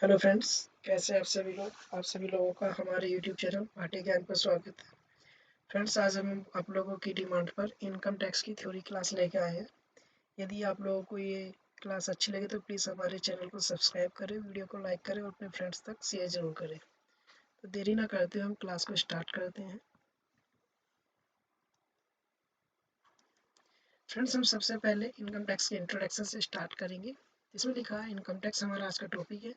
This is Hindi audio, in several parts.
हेलो फ्रेंड्स, कैसे हैं आप सभी लोगों का हमारे यूट्यूब चैनल भाटी ज्ञान पर स्वागत है। फ्रेंड्स, आज हम आप लोगों की डिमांड पर इनकम टैक्स की थ्योरी क्लास लेके आए हैं। यदि आप लोगों को ये क्लास अच्छी लगे तो प्लीज़ हमारे चैनल को सब्सक्राइब करें, वीडियो को लाइक करें और अपने फ्रेंड्स तक शेयर जरूर करें। तो देरी ना करते हुए हम क्लास को स्टार्ट करते हैं। फ्रेंड्स, हम सबसे पहले इनकम टैक्स के इंट्रोडक्शन से स्टार्ट करेंगे। इसमें लिखा है इनकम टैक्स हमारा आज का टॉपिक है।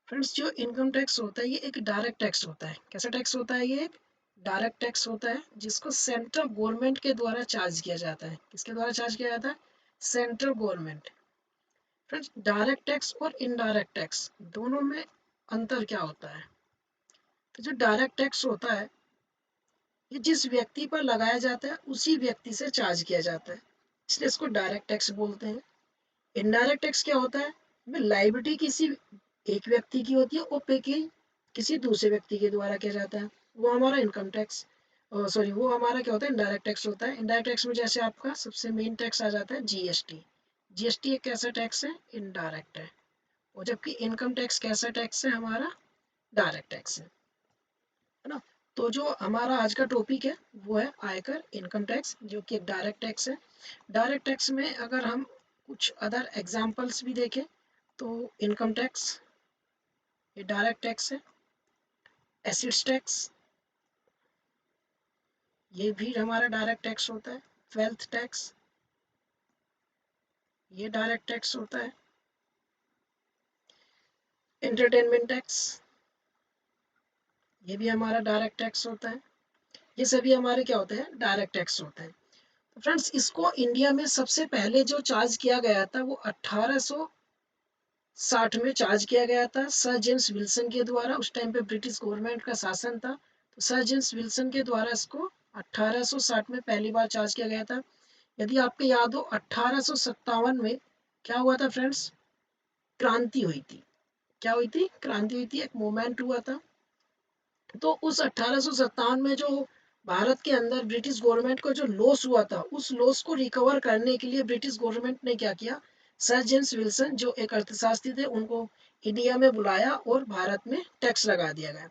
फ्रेंड्स, जो इनकम टैक्स होता है ये एक डायरेक्ट टैक्स होता है। कैसा टैक्स होता है? ये एक डायरेक्ट टैक्स होता है जिसको सेंट्रल गवर्नमेंट के द्वारा चार्ज किया जाता है। किसके द्वारा चार्ज किया जाता है? Central government. Friends, direct tax और इनडायरेक्ट टैक्स दोनों में अंतर क्या होता है? तो जो डायरेक्ट टैक्स होता है ये जिस व्यक्ति पर लगाया जाता है उसी व्यक्ति से चार्ज किया जाता है, इसलिए इसको डायरेक्ट टैक्स बोलते हैं। इनडायरेक्ट टैक्स क्या होता है? लायबिलिटी किसी एक व्यक्ति की होती है और पे की किसी दूसरे व्यक्ति के द्वारा किया जाता है, वो हमारा इनकम टैक्स सॉरी वो हमारा क्या होता है? इनडायरेक्ट टैक्स होता है। इनडायरेक्ट टैक्स में जैसे आपका सबसे मेन टैक्स आ जाता है जीएसटी। जीएसटी एक कैसा टैक्स है? इनडायरेक्ट है। और जबकि इनकम टैक्स कैसा टैक्स है? हमारा डायरेक्ट टैक्स है ना। तो जो हमारा आज का टॉपिक है वो है आयकर इनकम टैक्स, जो कि एक डायरेक्ट टैक्स है। डायरेक्ट टैक्स में अगर हम कुछ अदर एग्जाम्पल्स भी देखें तो इनकम टैक्स ये डायरेक्ट टैक्स है। एसेट्स टैक्स ये भी हमारा डायरेक्ट टैक्स होता है। वेल्थ टैक्स ये डायरेक्ट टैक्स होता है। एंटरटेनमेंट टैक्स ये भी हमारा डायरेक्ट टैक्स होता है। ये सभी हमारे क्या होते हैं? डायरेक्ट टैक्स होते हैं। तो फ्रेंड्स, इसको इंडिया में सबसे पहले जो चार्ज किया गया था वो 1860 में चार्ज किया गया था सर जेम्स विल्सन के द्वारा। उस टाइम पे ब्रिटिश गवर्नमेंट का शासन था, तो सर जेम्स विल्सन के द्वारा इसको 1860 में पहली बार चार्ज किया गया था। यदि आपको याद हो 1857 में क्या हुआ था फ्रेंड्स? क्रांति हुई थी। क्या हुई थी? क्रांति हुई थी, एक मूवमेंट हुआ था। तो उस 1857 में जो भारत के अंदर ब्रिटिश गवर्नमेंट को जो लॉस हुआ था उस लॉस को रिकवर करने के लिए ब्रिटिश गवर्नमेंट ने क्या किया? सर जेम्स विल्सन जो एक अर्थशास्त्री थे उनको इंडिया में बुलाया और भारत में टैक्स लगा दिया गया।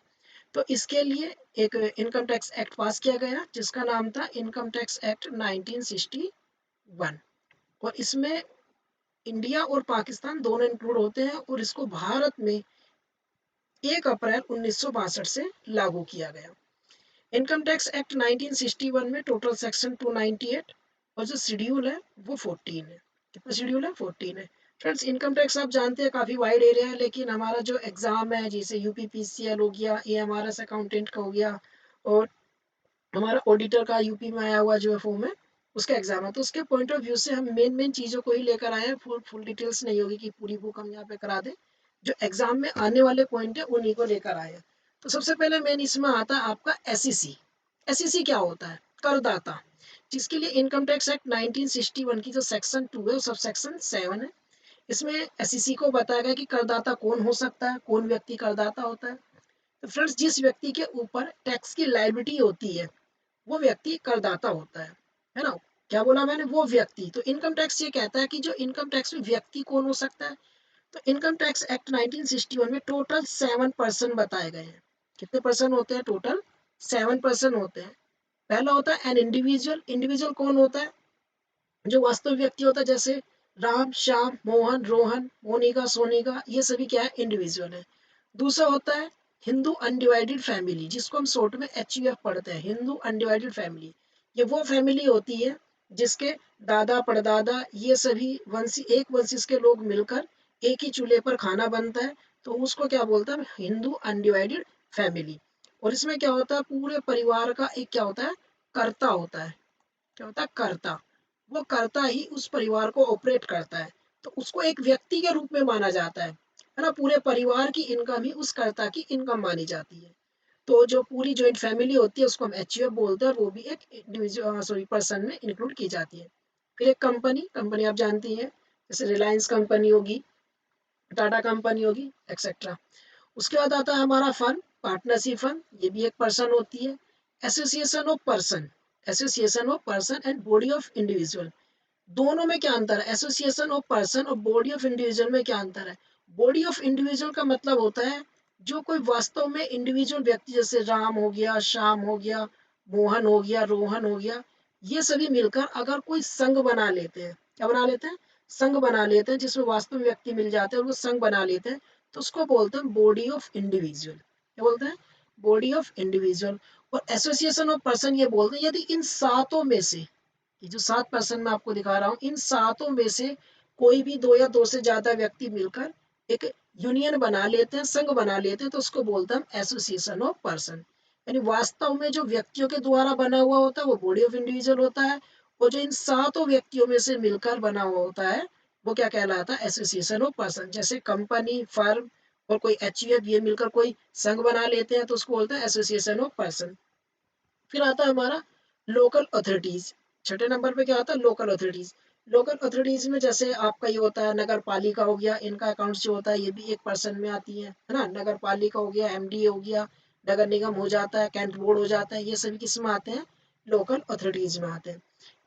तो इसके लिए एक इनकम टैक्स एक्ट पास किया गया जिसका नाम था इनकम टैक्स एक्ट 1961। और इसमें इंडिया और पाकिस्तान दोनों इंक्लूड होते हैं और इसको भारत में 1 अप्रैल 1962 से लागू किया गया। इनकम टैक्स एक्ट 1961 में टोटल सेक्शन 298 और जो शेड्यूल है वो 14 है। कितना शेड्यूल है? 14 है। फ्रेंड्स, इनकम टैक्स आप जानते हैं काफ़ी वाइड एरिया है, लेकिन हमारा जो एग्ज़ाम है जैसे यूपीपीसीएल हो गया, ये हमारा अकाउंटेंट का हो गया, और हमारा ऑडिटर का यूपी में आया हुआ जो फॉर्म है उसका एग्जाम है, तो उसके पॉइंट ऑफ व्यू से हम मेन मेन चीज़ों को ही लेकर आए हैं। फुल डिटेल्स नहीं होगी कि पूरी बुक हम यहाँ पे करा दें। जो एग्जाम में आने वाले पॉइंट है उन्हीं को लेकर आए हैं। तो सबसे पहले मेन इसमें आता है आपका एसईसी। एसईसी क्या होता है? करदाता, जिसके लिए इनकम टैक्स एक्ट 1961 की जो सेक्शन 2 है वो सब सेक्शन 7 है। इसमें एसईसी को बताया गया कि करदाता कौन हो सकता है, कौन व्यक्ति करदाता होता है। तो फ्रेंड्स, जिस व्यक्ति के ऊपर टैक्स की लायबिलिटी होती है वो व्यक्ति करदाता होता है ना। क्या बोला मैंने? वो व्यक्ति। तो इनकम टैक्स ये कहता है कि जो इनकम टैक्स में व्यक्ति कौन हो सकता है। तो इनकम टैक्स एक्ट 1961 में टोटल 7% बताए गए हैं। कितने पर्सन होते हैं? टोटल 7% होते हैं। पहला होता है एन इंडिविजुअल। इंडिविजुअल कौन होता है? जो वास्तविक व्यक्ति होता है, जैसे राम, श्याम, मोहन, रोहन, मोनिका, सोनिका, ये सभी क्या है? इंडिविजुअल है। दूसरा होता है हिंदू अनडिवाइडेड फैमिली, जिसको हम शॉर्ट में एचयूएफ पढ़ते हैं, हिंदू अनडिवाइडेड फैमिली। ये वो फैमिली होती है जिसके दादा परदादा ये सभी वंशी एक वंशिज के लोग मिलकर एक ही चूल्हे पर खाना बनता है, तो उसको क्या बोलता है? Hindu undivided family. और इसमें क्या होता है? पूरे परिवार का एक क्या होता है? कर्ता होता है। क्या होता है? कर्ता। वो कर्ता ही उस परिवार को ऑपरेट करता है, तो उसको एक व्यक्ति के रूप में माना जाता है ना। पूरे परिवार की इनकम ही उस कर्ता की इनकम मानी जाती है। तो जो पूरी जॉइंट फैमिली होती है उसको हम एचयूएफ बोलते हैं, और वो भी एक इंडिविजुअल पर्सन में इंक्लूड की जाती है। फिर एक कंपनी, कंपनी आप जानती हैं, जैसे रिलायंस कंपनी होगी, टाटा कंपनी होगी, एक्सेट्रा। उसके बाद आता है हमारा फर्म, पार्टनरशिप फर्म, ये भी एक पर्सन होती है। Association of person, association of person and body of individual, दोनों में क्या अंतर है? एसोसिएशन ऑफ पर्सन और बॉडी ऑफ इंडिविजुअल में क्या अंतर है? बॉडी ऑफ इंडिविजुअल का मतलब होता है जो कोई वास्तव में इंडिविजुअल व्यक्ति, जैसे राम हो गया, श्याम हो गया, मोहन हो गया, रोहन हो गया, ये सभी मिलकर अगर कोई संघ बना लेते हैं, क्या बना लेते हैं, संघ बना लेते हैं, जिसमें वास्तव में व्यक्ति मिल जाते हैं और वो संघ बना लेते हैं, तो उसको बोलते हैं बॉडी ऑफ इंडिविजुअल। क्या बोलते हैं, बॉडी ऑफ इंडिविजुअल। और एसोसिएशन ऑफ पर्सन ये बोलते हैं यदि इन सातों में से, ये जो 7 पर्सन मैं आपको दिखा रहा हूँ, इन सातों में से कोई भी दो या दो से ज्यादा व्यक्ति मिलकर एक यूनियन बना लेते हैं, संघ बना लेते हैं, तो उसको बोलते हैं एसोसिएशन ऑफ पर्सन। यानी वास्तव में जो व्यक्तियों के द्वारा बना हुआ होता है वो बॉडी ऑफ इंडिविजुअल होता है, और जो इन सातों व्यक्तियों में से मिलकर बना हुआ होता है वो क्या कहलाता है, एसोसिएशन ऑफ पर्सन। जैसे कंपनी, फर्म और कोई एचयूएफ, ये मिलकर कोई संघ बना लेते हैं तो उसको बोलते हैं एसोसिएशन ऑफ पर्सन। फिर आता है हमारा लोकल अथॉरिटीज। छठे नंबर पे क्या आता है, लोकल अथॉरिटीज। लोकल अथॉरिटीज में जैसे आपका ये होता है नगर पालिका हो गया, इनका अकाउंट जो होता है ये भी एक पर्सन में आती है ना। नगर पालिका हो गया, एमडीए हो गया, नगर निगम हो जाता है, कैंट बोर्ड हो जाता है, ये सभी किस में आते हैं, लोकल अथॉरिटीज में आते हैं।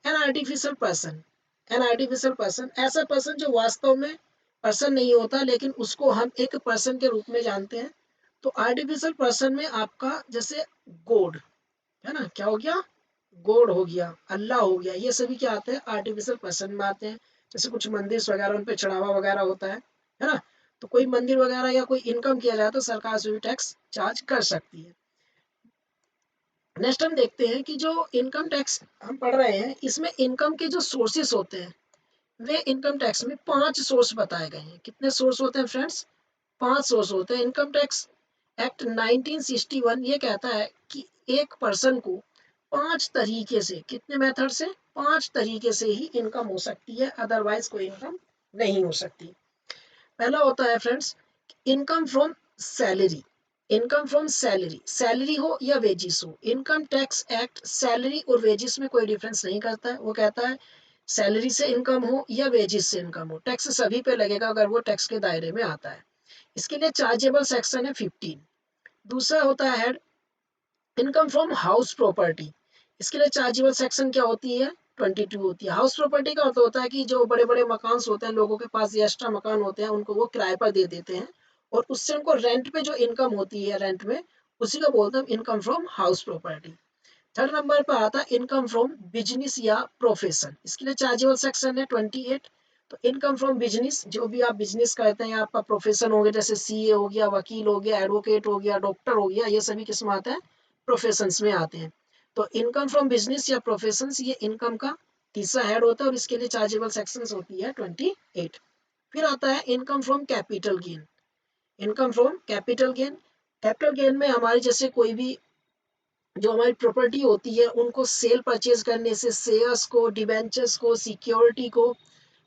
An artificial person, an artificial person ऐसा पर्सन जो वास्तव में पर्सन नहीं होता लेकिन उसको हम एक पर्सन के रूप में जानते हैं। तो आर्टिफिशियल पर्सन में आपका जैसे गॉड है ना, क्या हो गया, गॉड हो गया, अल्लाह हो गया, ये सभी क्या आते हैं, आर्टिफिशियल पर्सन में आते हैं। जैसे कुछ मंदिर वगैरह, उन पे चढ़ावा वगैरह होता है ना, तो कोई मंदिर वगैरह या कोई इनकम किया जाए तो सरकार से भी टैक्स चार्ज कर सकती है। नेक्स्ट हम देखते हैं कि जो इनकम टैक्स हम पढ़ रहे हैं, इसमें इनकम के जो सोर्सेस होते हैं, वे इनकम टैक्स में 5 सोर्स बताए गए हैं। कितने सोर्स होते हैं फ्रेंड्स, 5 सोर्स होते हैं। इनकम टैक्स एक्ट 1961 ये कहता है कि एक पर्सन को 5 तरीके से, कितने मेथड से, 5 तरीके से ही इनकम हो सकती है, अदरवाइज कोई इनकम नहीं हो सकती। पहला होता है friends income from salary. Income from salary, salary हो या वेजिस हो, इनकम टैक्स एक्ट सैलरी और वेजिस में कोई डिफरेंस नहीं करता है। वो कहता है सैलरी से इनकम हो या वेजिस से इनकम हो, टैक्स सभी पे लगेगा अगर वो टैक्स के दायरे में आता है। इसके लिए चार्जेबल सेक्शन है 15। दूसरा होता है head income from house property. इसके लिए चार्जेबल सेक्शन क्या होती है, 22 होती है। हाउस प्रॉपर्टी का होता है कि जो बड़े बड़े मकान होते हैं, लोगों के पास ये एक्स्ट्रा मकान होते हैं, उनको वो किराए पर दे देते हैं और उससे उनको रेंट पे जो इनकम होती है, रेंट में, उसी को बोलते हैं income from house property. Third number पर आता है इनकम फ्रॉम बिजनेस या प्रोफेशन। इसके लिए चार्जेबल सेक्शन है 28। तो इनकम फ्रॉम बिजनेस, जो भी आप बिजनेस करते हैं या आपका प्रोफेशन हो गया, जैसे सीए हो गया, वकील हो गया, एडवोकेट हो गया, डॉक्टर हो गया, ये सभी किस में आते हैं, प्रोफेशंस में आते हैं। तो इनकम फ्रॉम बिजनेस या प्रोफेशंस ये इनकम का तीसरा हेड होता है और इसके लिए चार्जेबल सेक्शंस होती है 28। फिर आता है income from capital gain. Income from capital gain, capital gain में हमारे जैसे कोई भी जो हमारी प्रॉपर्टी होती है उनको सेल परचेज करने से, शेयर्स को, डिबेंचर्स को, सिक्योरिटी को,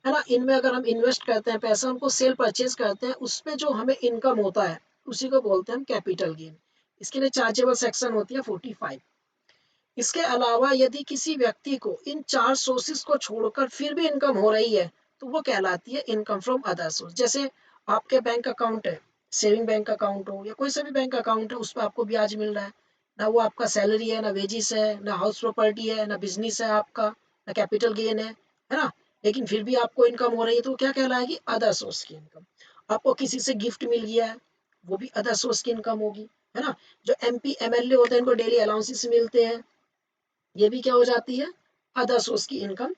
है ना, इनमें अगर हम इन्वेस्ट करते हैं पैसा, उनको सेल परचेज करते हैं, उस पे जो हमें इनकम होता है उसी को बोलते हैं हम कैपिटल गेन। इसके लिए चार्जेबल सेक्शन होती है 45। इसके अलावा यदि किसी व्यक्ति को इन 4 सोर्सेज को छोड़कर फिर भी इनकम हो रही है तो वो कहलाती है इनकम फ्रॉम अदर सोर्स। जैसे आपके बैंक अकाउंट है, सेविंग बैंक अकाउंट हो या कोई सा भी बैंक अकाउंट है, उस पर आपको ब्याज मिल रहा है, ना वो आपका सैलरी है, ना वेजिस है, ना हाउस प्रॉपर्टी है, ना बिजनेस है आपका, ना कैपिटल गेन है ना, लेकिन फिर भी आपको इनकम हो रही है तो क्या कहलाएगी, अदर सोर्स की इनकम। आपको किसी से गिफ्ट मिल गया है, वो भी अदर सोर्स की इनकम होगी, है ना। जो एमपी एमएलए होते हैं इनको डेली अलाउंसेस मिलते हैं, ये भी क्या हो जाती है, अदर सोर्स की इनकम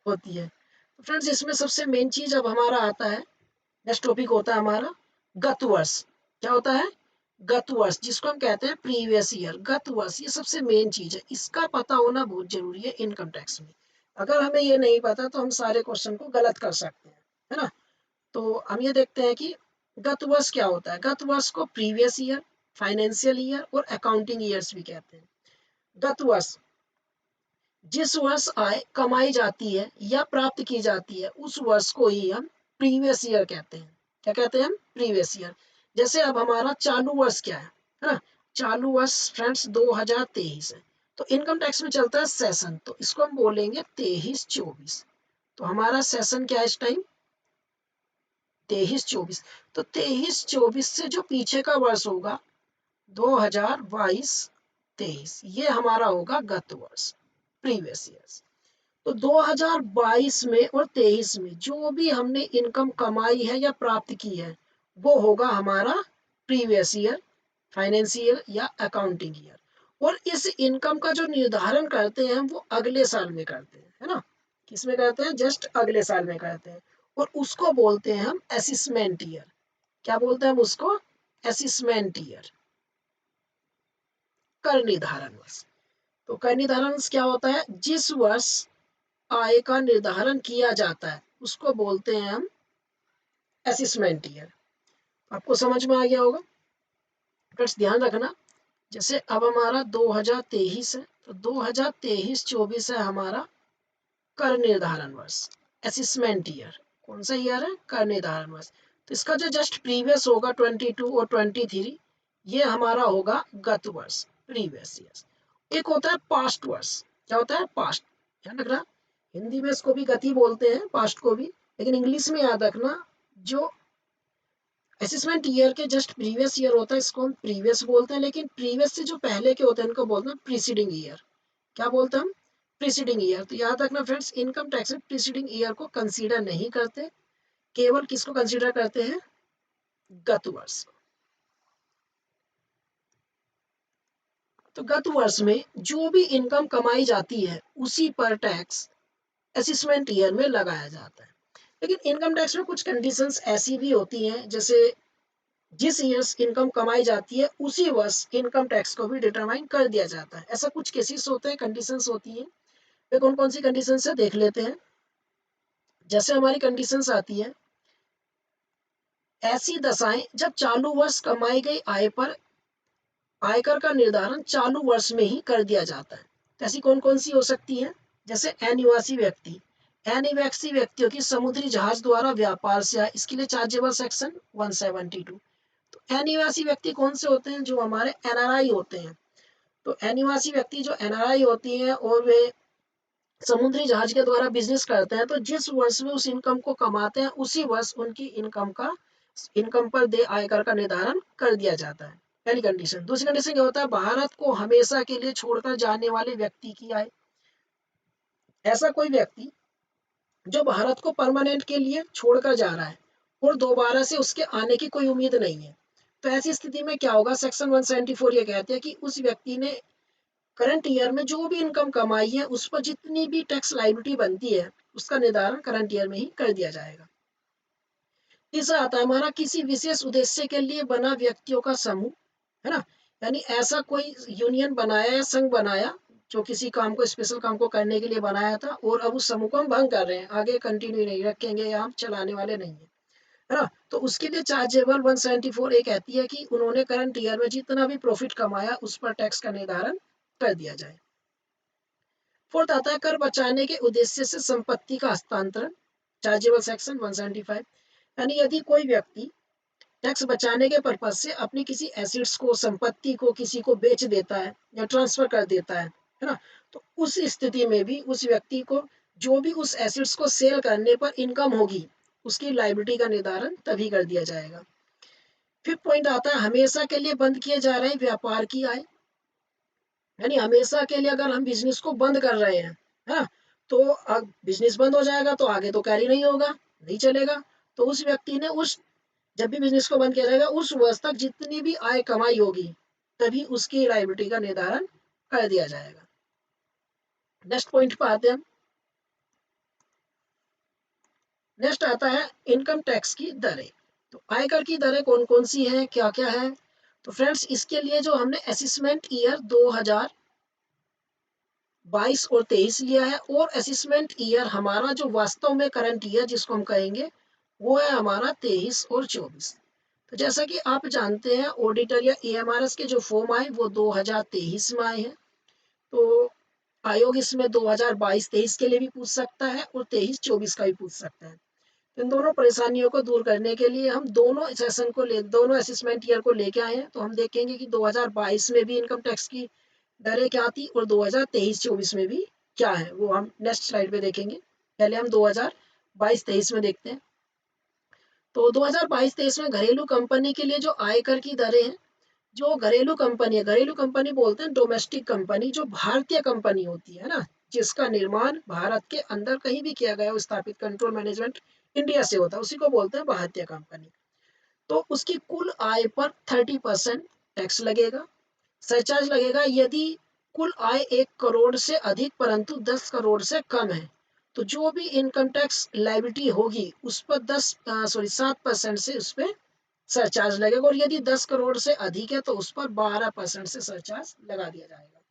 होती है। तो फ्रेंड्स इसमें सबसे मेन चीज अब हमारा आता है, नेक्स्ट टॉपिक होता है हमारा गत वर्ष। क्या होता है, गत वर्ष, जिसको हम कहते हैं प्रीवियस ईयर, गत वर्ष, ये सबसे मेन चीज है, इसका पता होना बहुत जरूरी है इनकम टैक्स में। अगर हमें ये नहीं पता तो हम सारे क्वेश्चन को गलत कर सकते हैं, है ना। तो हम ये देखते हैं कि गत वर्ष क्या होता है। गत वर्ष को प्रीवियस ईयर, फाइनेंशियल ईयर और अकाउंटिंग ईयर्स भी कहते हैं। गत वर्ष जिस वर्ष आय कमाई जाती है या प्राप्त की जाती है उस वर्ष को ही हम प्रीवियस ईयर कहते हैं। क्या कहते हैं हम, प्रीवियस ईयर। जैसे अब हमारा चालू वर्ष क्या है ना, चालू वर्ष फ्रेंड्स 2023 है, तो इनकम टैक्स में चलता है सेशन, तो इसको हम बोलेंगे 23-24। तो हमारा सेशन क्या है इस टाइम, 23-24। तो 23-24 से जो पीछे का वर्ष होगा 2022-23, ये हमारा होगा गत वर्ष, प्रीवियस ईयर्स। तो 2022 में और 23 में जो भी हमने इनकम कमाई है या प्राप्त की है वो होगा हमारा प्रीवियस ईयर, फाइनेंशियल या अकाउंटिंग ईयर। और इस इनकम का जो निर्धारण करते हैं हम वो अगले साल में करते हैं, है ना। किस में करते हैं? जस्ट अगले साल में करते हैं। और उसको बोलते हैं हम असेसमेंट ईयर। क्या बोलते हैं हम उसको? असेसमेंट ईयर, कर निर्धारण वर्ष। तो कर निर्धारण वर्ष क्या होता है? जिस वर्ष आय का निर्धारण किया जाता है उसको बोलते हैं हम असेसमेंट ईयर। आपको समझ में आ गया होगा। बस ध्यान रखना, जैसे अब हमारा 2023 है तो 2023-24 है हमारा कर निर्धारण वर्ष, असेसमेंट ईयर। कौन सा ईयर है? कर निर्धारण वर्ष। तो इसका जो जस्ट प्रीवियस होगा 22 और 23, ये हमारा होगा गत वर्ष, प्रीवियस ईयर। एक होता है पास्ट वर्ष। क्या होता है? पास्ट। ध्यान रखना, हिंदी में इसको भी गति बोलते हैं, पास्ट को भी, लेकिन इंग्लिश में याद रखना जो असेसमेंट ईयर के जस्ट प्रीवियस ईयर होता है इसको हम प्रीवियस बोलते हैं, लेकिन प्रीवियस से जो पहले के होते हैं इनको बोलते हैं प्रीसीडिंग ईयर। क्या बोलते हैं हम? Preceding year. तो याद रखना फ्रेंड्स, इनकम टैक्स में प्रीसीडिंग ईयर को कंसीडर नहीं करते, केवल किसको कंसीडर करते हैं? गत वर्ष। तो गत वर्ष में जो भी इनकम कमाई जाती है उसी पर टैक्स असेसमेंट ईयर में लगाया जाता है। लेकिन इनकम टैक्स में कुछ कंडीशंस ऐसी भी होती हैं, जैसे जिस ईयर्स इनकम कमाई जाती है उसी वर्ष इनकम टैक्स को भी डिटरमाइन कर दिया जाता है। ऐसा कुछ केसेस होते हैं, कंडीशंस होती हैं। वे कौन कौन सी कंडीशंस है देख लेते हैं। जैसे हमारी कंडीशंस आती है, ऐसी दशाएं जब चालू वर्ष कमाई गई आय पर आयकर का निर्धारण चालू वर्ष में ही कर दिया जाता है। तो ऐसी कौन कौन सी हो सकती है? जैसे अनिवासी व्यक्ति, अनिवासी व्यक्तियों की समुद्री जहाज द्वारा व्यापार से आय, इसके लिए चार्जेबल सेक्शन 172। तो अनिवासी व्यक्ति कौन से होते हैं? जो हमारे एनआरआई होते हैं। तो अनिवासी व्यक्ति जो एनआरआई होती हैं और वे समुद्री जहाज के द्वारा बिजनेस करते हैं, तो जिस वर्ष में उस इनकम को कमाते हैं उसी वर्ष उनकी इनकम पर दे आयकर का निर्धारण कर दिया जाता है। पहली कंडीशन। दूसरी कंडीशन क्या होता है? भारत को हमेशा के लिए छोड़कर जाने वाले व्यक्ति की आय। ऐसा कोई व्यक्ति जो भारत को परमानेंट के लिए छोड़कर जा रहा है और दोबारा से उसके आने की कोई उम्मीद नहीं है, तो ऐसी स्थिति में क्या होगा? सेक्शन 174 ये कहते हैं कि उस व्यक्ति ने करंट ईयर में जो भी इनकम कमाई है उस पर जितनी भी टैक्स लायबिलिटी बनती है उसका निर्धारण करंट ईयर में ही कर दिया जाएगा। तीसरा आता है हमारा किसी विशेष उद्देश्य के लिए बना व्यक्तियों का समूह, है ना। यानी ऐसा कोई यूनियन बनाया या संघ बनाया जो किसी काम को, स्पेशल काम को करने के लिए बनाया था और अब उस समूह को हम भंग कर रहे हैं, आगे कंटिन्यू नहीं रखेंगे या हम चलाने वाले नहीं है, है ना। तो उसके लिए चार्जेबल 174 एक कहती है कि उन्होंने करंट ईयर में जितना भी प्रॉफिट कमाया उस पर टैक्स का निर्धारण कर दिया जाए। फोर्थ आता है कर बचाने के उद्देश्य से संपत्ति का हस्तांतरण, चार्जेबल सेक्शन 175। यानी यदि कोई व्यक्ति टैक्स बचाने के पर्पज से अपनी किसी एसेट्स को, संपत्ति को किसी को बेच देता है या ट्रांसफर कर देता है ना, तो उस स्थिति में भी उस व्यक्ति को जो भी उस एसेट्स को सेल करने पर इनकम होगी उसकी लायबिलिटी का निर्धारण तभी कर दिया जाएगा। फिफ्थ पॉइंट आता है हमेशा के लिए बंद किए जा रहे व्यापार की आय। यानी हमेशा के लिए अगर हम बिजनेस को बंद कर रहे हैं, है ना, तो अब बिजनेस बंद हो जाएगा तो आगे तो कैरी नहीं होगा, नहीं चलेगा। तो उस व्यक्ति ने उस जब भी बिजनेस को बंद किया जाएगा उस वर्ष तक जितनी भी आय कमाई होगी तभी उसकी लायबिलिटी का निर्धारण कर दिया जाएगा। नेक्स्ट पॉइंट पर आते हैं। नेक्स्ट आता है इनकम टैक्स की दरें। तो आयकर की दरें कौन कौन सी हैं, क्या क्या है? तो फ्रेंड्स इसके लिए जो हमने असेसमेंट ईयर 2022 और 23 लिया है और असेसमेंट ईयर हमारा जो वास्तव में करंट ईयर जिसको हम कहेंगे वो है हमारा 23 और 24। तो जैसा कि आप जानते हैं ऑडिटर या एएमआरएस के जो फॉर्म आए वो 2023 में आए हैं। तो आयोग इसमें 2022-23 के लिए भी पूछ सकता है और 23-24 का भी पूछ सकता है। इन दोनों परेशानियों को दूर करने के लिए हम दोनों असेसमेंट ईयर को लेके आए हैं। तो हम देखेंगे कि 2022 में भी इनकम टैक्स की दरें क्या थी और 2023-24 में भी क्या है, वो हम नेक्स्ट स्लाइड पे देखेंगे। पहले हम 2022-23 में देखते हैं। तो 2022-23 में घरेलू कंपनी के लिए जो आयकर की दरें हैं, जो घरेलू कंपनी है, घरेलू कंपनी बोलते हैं डोमेस्टिक कंपनी, जो भारतीय कंपनी होती है ना, जिसका निर्माण भारत के अंदर कहीं भी किया गया हो, स्थापित कंट्रोल मैनेजमेंट इंडिया से होता है, उसी को बोलते हैं भारतीय कंपनी। तो उसकी कुल आय पर 30% टैक्स लगेगा, सरचार्ज लगेगा। यदि कुल आय 1 करोड़ से अधिक परंतु 10 करोड़ से कम है, तो जो भी इनकम टैक्स लायबिलिटी होगी उस पर 7% से उस पर सरचार्ज लगेगा, और यदि 10 करोड़ से अधिक है तो उस पर 12% से सरचार्ज लगा दिया जाएगा।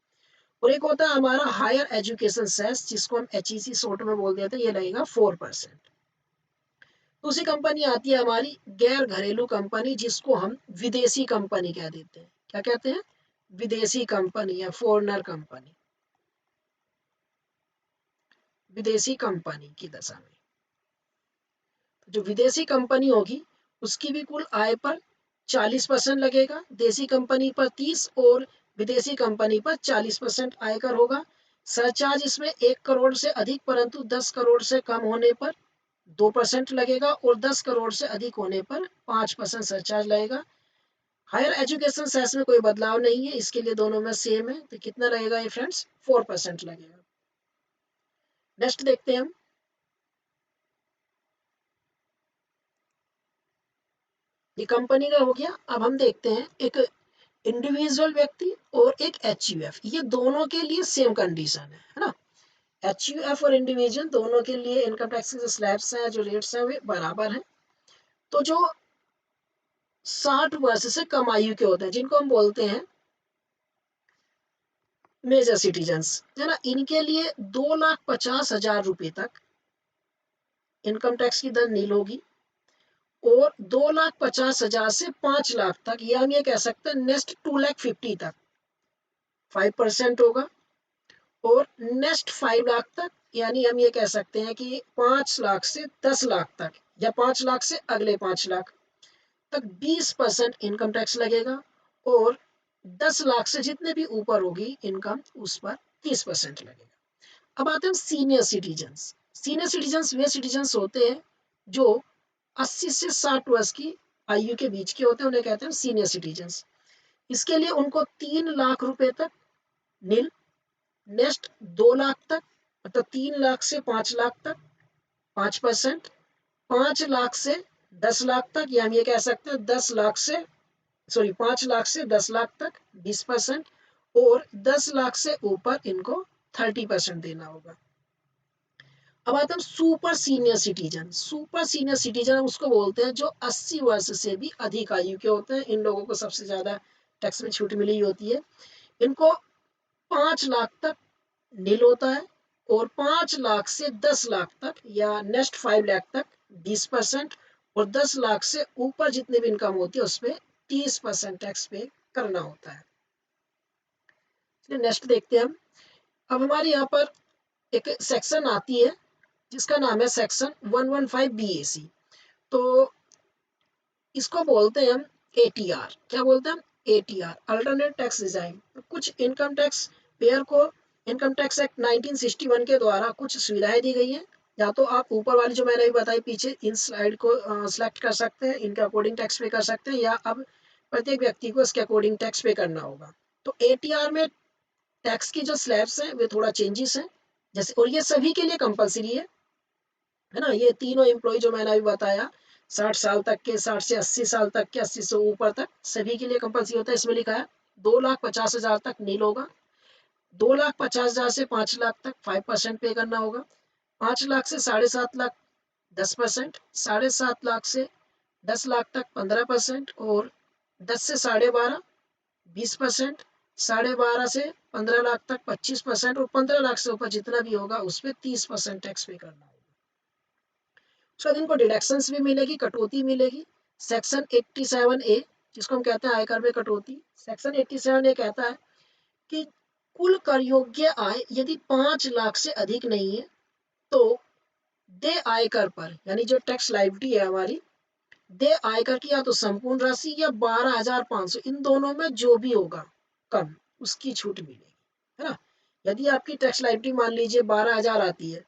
और एक होता है हमारा हायर एजुकेशन सेस, जिसको हम HEC शॉर्ट में बोल देते हैं, ये लगेगा 4%। दूसरी कंपनी आती है हमारी गैर घरेलू कंपनी, जिसको हम विदेशी कंपनी कह देते हैं। क्या कहते हैं? विदेशी कंपनी या फॉरेनर कंपनी, विदेशी कंपनी की दशा में। जो विदेशी कंपनी होगी उसकी भी कुल आय पर 40% लगेगा, देशी कंपनी पर 30 और विदेशी कंपनी पर 40% आयकर होगा। सरचार्ज इसमें 1 करोड़ से अधिक परंतु 10 करोड़ से कम होने पर 2% लगेगा, और 10 करोड़ से अधिक होने पर 5% सरचार्ज लगेगा। हायर एजुकेशन सेस में कोई बदलाव नहीं है, इसके लिए दोनों में सेम है। तो कितना लगेगा ये फ्रेंड्स? 4% लगेगा। नेक्स्ट देखते हैं हम। ये कंपनी का हो गया। अब हम देखते हैं एक इंडिविजुअल व्यक्ति और एक HUF, ये दोनों के लिए सेम कंडीशन है ना। HUF और इंडिविजुअल दोनों के लिए इनकम टैक्स के जो स्लैब्स हैं, जो रेट्स हैं, वे बराबर हैं। तो जो 60 वर्ष से कम आयु के होते हैं, जिनको हम बोलते हैं मेजर सिटीजन्स, है ना, इनके लिए 2,50,000 रुपए तक इनकम टैक्स की दर नील होगी, और 2,50,000 से 5 लाख तक, या हम ये कह सकते हैं नेक्स्ट 2,50,000 तक 5% होगा, और नेक्स्ट 5 लाख तक, यानी हम ये कह सकते हैं कि 5 लाख से 10 लाख तक, या 5 लाख से अगले 5 लाख तक 20% इनकम टैक्स लगेगा, और 10 लाख से जितने भी ऊपर होगी इनकम उस पर 30% लगेगा। अब आते हैं सीनियर सिटीजन्स। सीनियर सिटीजन्स वे सिटीजन्स होते हैं जो 80 से 60 वर्ष की आयु के बीच के होते हैं, उन्हें कहते हैं सीनियर सिटीजन्स। इसके लिए उनको 3 लाख रुपए तक नील, नेक्स्ट 2 लाख तक, मतलब 3 लाख से 5 लाख तक 5%, 5 लाख से 10 लाख तक, या हम ये कह सकते हैं 5 लाख से 10 लाख तक 20%, और 10 लाख से ऊपर इनको 30% देना होगा। अब आता है super senior citizen. Super senior citizen उसको बोलते हैं जो 80 वर्ष से भी अधिक आयु के होते हैं। इन लोगों को सबसे ज्यादा टैक्स में छूट मिली होती है। इनको 5 लाख तक नील होता है, और 5 लाख से 10 लाख तक या नेक्स्ट 5 लाख तक 20%, और 10 लाख से ऊपर जितनी भी इनकम होती है उस पर 30% टैक्स पे करना होता है। नेक्स्ट देखते हैं हम। अब हमारे यहाँ पर एक सेक्शन आती है जिसका नाम है सेक्शन 115 BAC। तो इसको बोलते हैं हम ATR। क्या बोलते हैं हम? ATR, alternate tax design. कुछ इनकम टैक्स पेयर को इनकम टैक्स एक्ट 1961 के द्वारा कुछ सुविधाएं दी गई हैं। या तो आप ऊपर वाली जो मैंने अभी बताई पीछे इन स्लाइड को सिलेक्ट कर सकते हैं, इनके अकॉर्डिंग टैक्स पे कर सकते हैं, या अब प्रत्येक व्यक्ति को इसके अकॉर्डिंग टैक्स पे करना होगा। तो ATR में टैक्स की जो स्लैब्स हैं वे थोड़ा चेंजेस हैं, जैसे, और ये सभी के लिए कंपलसरी है ना। ये तीनों एम्प्लॉय जो मैंने अभी बताया, 60 साल तक के, 60 से 80 साल तक के, 80 से ऊपर तक सभी के लिए कंपलसरी होता है। इसमें लिखा है 2,50,000 तक नील होगा, 2,50,000 से 5 लाख तक 5% पे करना होगा, 5 लाख से 7.5 लाख 10%, 7.5 लाख से 10 लाख तक 15%, और 10 से 12.5 20%, 12.5 से 15 लाख तक 25%, और 15 लाख से ऊपर जितना भी होगा उस पर 30% टैक्स पे करना होगा। शायद इनको डिडक्शंस भी मिलेगी, कटौती मिलेगी। सेक्शन 87A, जिसको हम कहते हैं आयकर में कटौती, सेक्शन 87A कहता है कि कुल कर योग्य आय यदि 5 लाख से अधिक नहीं है तो दे आयकर पर, यानी जो टैक्स लायबिलिटी है हमारी, दे आयकर की या तो संपूर्ण राशि या 12,500, इन दोनों में जो भी होगा कम, उसकी छूट मिलेगी, है ना। यदि आपकी टैक्स लायबिलिटी मान लीजिए 12,000 आती है,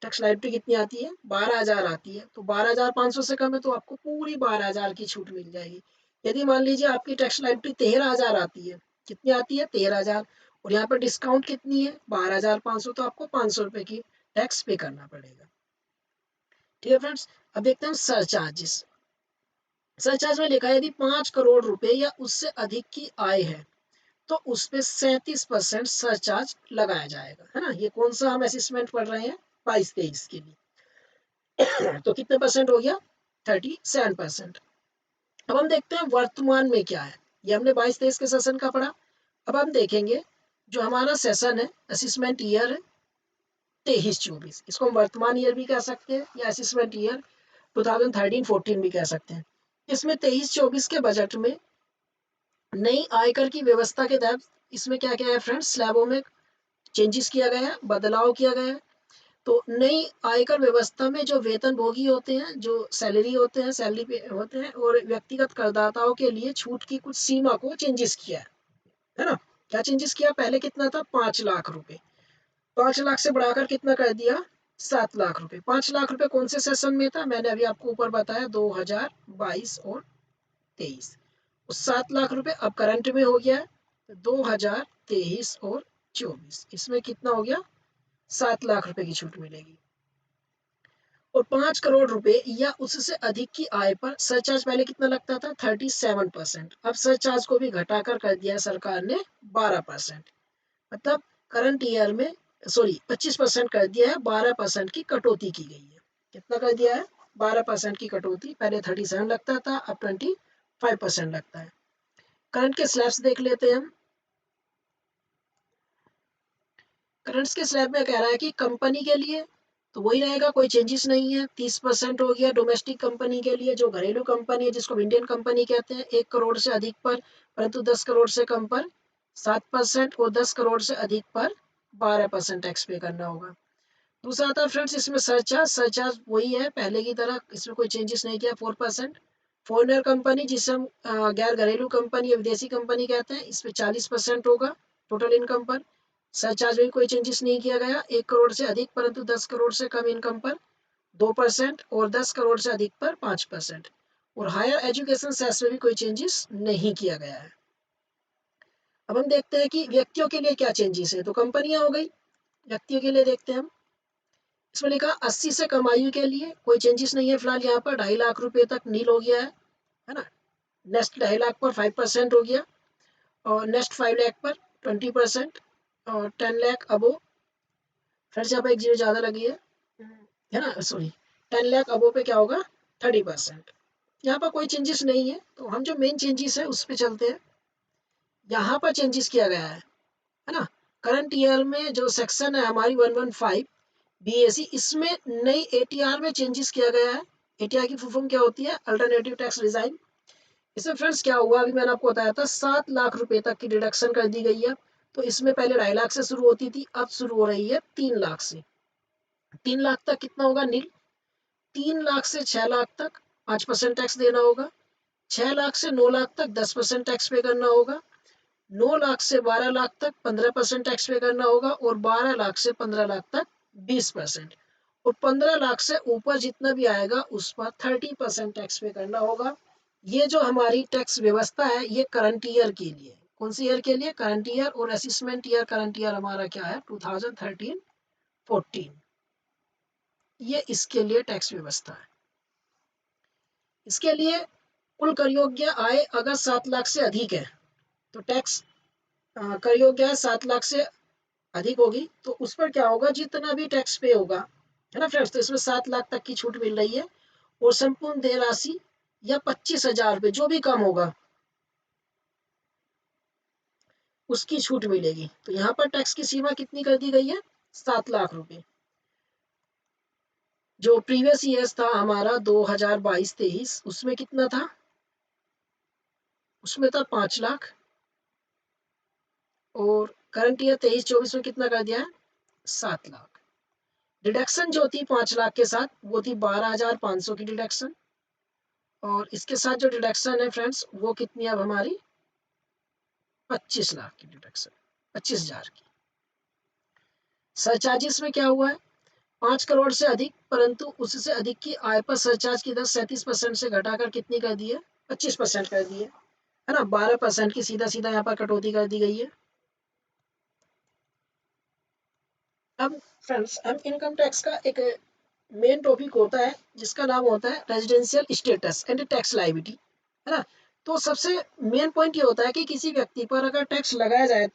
टैक्स लायबिलिटी कितनी आती है? 12,000 आती है, तो 12,500 से कम है तो आपको पूरी 12,000 की छूट मिल जाएगी। यदि मान लीजिए आपकी टैक्स लायबिलिटी 13,000 आती है, कितनी आती है? 13,000, और यहाँ पर डिस्काउंट कितनी है? 12,500, तो आपको 500 रुपए की टैक्स पे करना पड़ेगा। ठीक है फ्रेंड्स। अब देखते हैं सरचार्जेस। सरचार्ज में लिखा है यदि 5 करोड़ रुपए या उससे अधिक की आय है तो उस पे 37% सरचार्ज लगाया जाएगा, है ना। ये कौन सा हम असेसमेंट पढ़ रहे हैं, 22-23 के लिए। तो कितने परसेंट हो गया, 37%। अब हम देखते हैं वर्तमान में क्या है। ये हमने 22-23 के सेशन का पढ़ा। अब हम देखेंगे जो हमारा सेशन है, असेसमेंट ईयर है 23-24, इसको हम वर्तमान ईयर भी कह सकते हैं या असेसमेंट ईयर 2013-14 भी कह सकते हैं। इसमें 23-24 के बजट में नई आयकर की व्यवस्था के तहत इसमें क्या क्या है फ्रेंड्स, स्लैबों में चेंजेस किया गया है, बदलाव किया गया है। तो नई आयकर व्यवस्था में जो वेतन भोगी होते हैं, जो सैलरी होते हैं, सैलरी पे होते हैं, और व्यक्तिगत करदाताओं के लिए छूट की कुछ सीमा को चेंजेस किया है ना। क्या चेंजेस किया, पहले कितना था, 5 लाख रुपए, 5 लाख से बढ़ाकर कितना कर दिया, 7 लाख रुपए। 5 लाख रुपए कौन से सेशन में था, मैंने अभी आपको ऊपर बताया 2022 और 23। 7 लाख रुपए अब करंट में हो गया है 2023 और 24, इसमें कितना हो गया, 7 लाख रुपए की छूट मिलेगी। और 5 करोड़ रुपए या उससे अधिक की आय पर सरचार्ज पहले कितना लगता था, 37%। अब सरचार्ज को भी घटाकर कर दिया सरकार ने 12%। मतलब करंट ईयर में, सॉरी 25% कर दिया है, 12% की कटौती की गई है। कितना कर दिया है, 12% की कटौती। पहले 37 लगता था, अब 25% लगता है। करंट के स्लैब्स देख लेते हैं हम। करंट्स के स्लैब में कह रहा है कि कंपनी के लिए तो वही रहेगा, कोई चेंजेस नहीं है। 30% हो गया डोमेस्टिक कंपनी के लिए, जो घरेलू कंपनी है जिसको इंडियन कंपनी कहते हैं, 1 करोड़ से अधिक पर, परंतु 10 करोड़ से कम पर 7%, और 10 करोड़ से अधिक पर 12% टैक्स पे करना होगा। दूसरा आता है फ्रेंड्स इसमें सरचार्ज। सरचार्ज वही है पहले की तरह, इसमें कोई चेंजेस नहीं किया, 4%। फॉरेनर कंपनी जिसे हम गैर घरेलू कंपनी या विदेशी कंपनी कहते हैं, इस पे 40% होगा टोटल इनकम पर। सरचार्ज में कोई चेंजेस नहीं किया गया। 1 करोड़ से अधिक परंतु 10 करोड़ से कम इनकम पर 2%, और 10 करोड़ से अधिक पर 5%। और हायर एजुकेशन सेस में भी कोई चेंजेस नहीं किया गया है। अब हम देखते हैं कि व्यक्तियों के लिए क्या चेंजेस है। तो कंपनियां हो गई, व्यक्तियों के लिए देखते हैं हम। इसमें लिखा 80 से कम आयु के लिए कोई चेंजेस नहीं है फिलहाल। यहाँ पर 2.5 लाख रुपए तक नील हो गया है ना। नेक्स्ट 2.5 लाख पर 5% हो गया, और नेक्स्ट 5 लाख पर 20%, और 10 लाख अबो, फिर से यहाँ पर एक जीरो ज्यादा लगी है ना, सॉरी 10 लाख अबो पे क्या होगा, 30%। यहाँ पर कोई चेंजेस नहीं है। तो हम जो मेन चेंजेस है उस पर चलते हैं। यहाँ पर चेंजेस किया गया है ना। करंट ईयर में जो सेक्शन है हमारी 115 बीएसी, इसमें नई एटीआर में चेंजेस किया गया है। एटीआर की फुल फॉर्म क्या होती है, अल्टरनेटिव टैक्स रिजाइन। इसमें फ्रेंड्स क्या हुआ, अभी मैंने आपको बताया था 7 लाख रुपए तक की डिडक्शन कर दी गई है। तो इसमें पहले 2.5 लाख से शुरू होती थी, अब शुरू हो रही है 3 लाख से। 3 लाख तक कितना होगा, नील। 3 लाख से 6 लाख तक 5% टैक्स देना होगा। 6 लाख से 9 लाख तक 10% टैक्स पे करना होगा। 9 लाख से 12 लाख तक 15% टैक्स पे करना होगा। और 12 लाख से 15 लाख तक 20%। और 15 लाख से ऊपर जितना भी आएगा उस पर 30% टैक्स पे करना होगा। ये जो हमारी टैक्स व्यवस्था है ये करंट ईयर के लिए, कौन सी ईयर के लिए, करंट ईयर। और असेसमेंट ईयर, करंट ईयर हमारा क्या है, 2013-14, ये इसके लिए टैक्स व्यवस्था है। इसके लिए कुल कर योग्य आय अगर 7 लाख से अधिक है तो टैक्स कर योग्य है 7 लाख से अधिक होगी, तो उस पर क्या होगा, जितना भी टैक्स पे होगा, है ना फ्रेंड्स। तो इसमें 7 लाख तक की छूट मिल रही है। और संपूर्ण देय राशि या 25,000 रुपये जो भी कम होगा उसकी छूट मिलेगी। तो यहाँ पर टैक्स की सीमा कितनी कर दी गई है, 7 लाख रुपए। जो प्रीवियस ईयर्स था हमारा 2022-23, उसमें कितना था, उसमें था 5 लाख। और करंट ईयर 23-24 में कितना कर दिया है, 7 लाख। डिडक्शन जो थी 5 लाख के साथ वो थी 12,500 की डिडक्शन। और इसके साथ जो डिडक्शन है फ्रेंड्स वो कितनी अब हमारी, 25 लाख की डिडक्शन, 25,000 की। सरचार्जेस में क्या हुआ है, 5 करोड़ से अधिक परंतु उससे अधिक की आय पर सरचार्ज की दर 37% से घटाकर कितनी कर दी है, 25% कर दी है ना। 12% की सीधा सीधा यहाँ पर कटौती कर दी गई है। अब फ्रेंड्स हम इनकम टैक्स का एक मेन टॉपिक होता है जिसका नाम होता है residential status and tax liability. है ना। तो सबसे मेन पॉइंट ये होता है कि किसी व्यक्ति पर अगर टैक्स लगाया जाए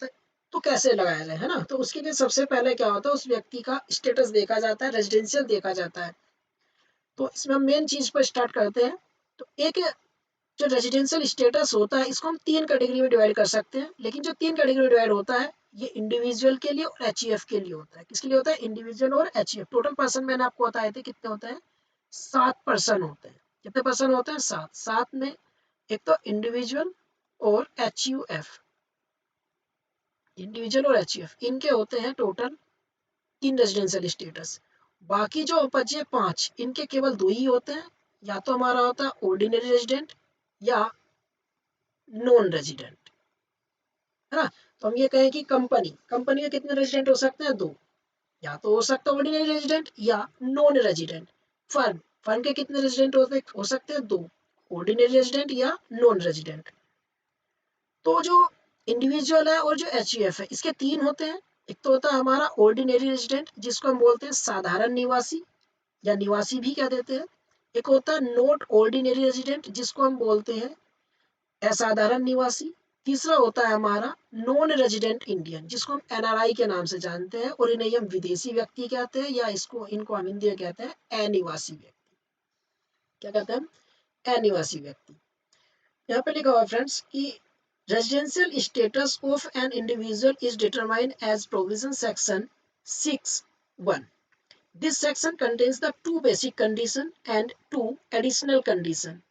तो कैसे लगाया जाए, है ना। तो उसके लिए सबसे पहले क्या होता है, उस व्यक्ति का स्टेटस देखा जाता है, रेजिडेंशियल देखा जाता है। तो इसमें हम मेन चीज पर स्टार्ट करते हैं। तो एक जो रेजिडेंशियल स्टेटस होता है इसको हम 3 कैटेगरी में डिवाइड कर सकते हैं, लेकिन जो 3 कैटेगरी में डिवाइड होता है ये इंडिविजुअल के लिए और एचईएफ के लिए होता है। किसके लिए होता है, इंडिविजुअल और एचईएफ। टोटल पर्सन मैंने आपको बताए थे कितने होते हैं, 7 पर्सन होते हैं। कितने पर्सन होते हैं, 7। 7 में एक तो इंडिविजुअल और एचयूएफ, इंडिविजुअल और एचयूएफ इनके होते हैं टोटल 3 रेजिडेंशियल स्टेटस। बाकी जो बचे 5 इनके केवल 2 ही होते हैं, या तो हमारा होता है ऑर्डिनरी रेजिडेंट या नॉन रेजिडेंट, है ना। तो हम ये कहें कि कंपनी कंपनी के कितने रेजिडेंट हो सकते हैं, 2। या तो हो सकता है ऑर्डिनरी रेजिडेंट या नॉन रेजिडेंट। फर्म फर्म के कितने रेजिडेंट हो सकते हैं, 2। ऑर्डिनरी रेजिडेंट या नॉन रेजिडेंट। तो जो इंडिविजुअल है और जो एचयूएफ है इसके 3 होते हैं। एक तो होता है हमारा ऑर्डिनरी रेजिडेंट जिसको हम बोलते हैं साधारण निवासी या निवासी भी कह देते हैं। एक होता है नॉट ऑर्डिनरी रेजिडेंट जिसको हम बोलते हैं असाधारण निवासी। तीसरा होता है हमारा नॉन रेजिडेंट इंडियन जिसको हम एनआरआई के नाम से जानते हैं, और इन्हें हम विदेशी व्यक्ति कहते हैं, या इनको हम हिंदी में कहते हैं अनिवासी व्यक्ति। क्या कहते हैं, अनिवासी व्यक्ति। यहाँ पे लिखा हुआ फ्रेंड्स कि residential status of an individual is determined as provision section 6(1). This section contains the 2 basic condition and 2 additional condition,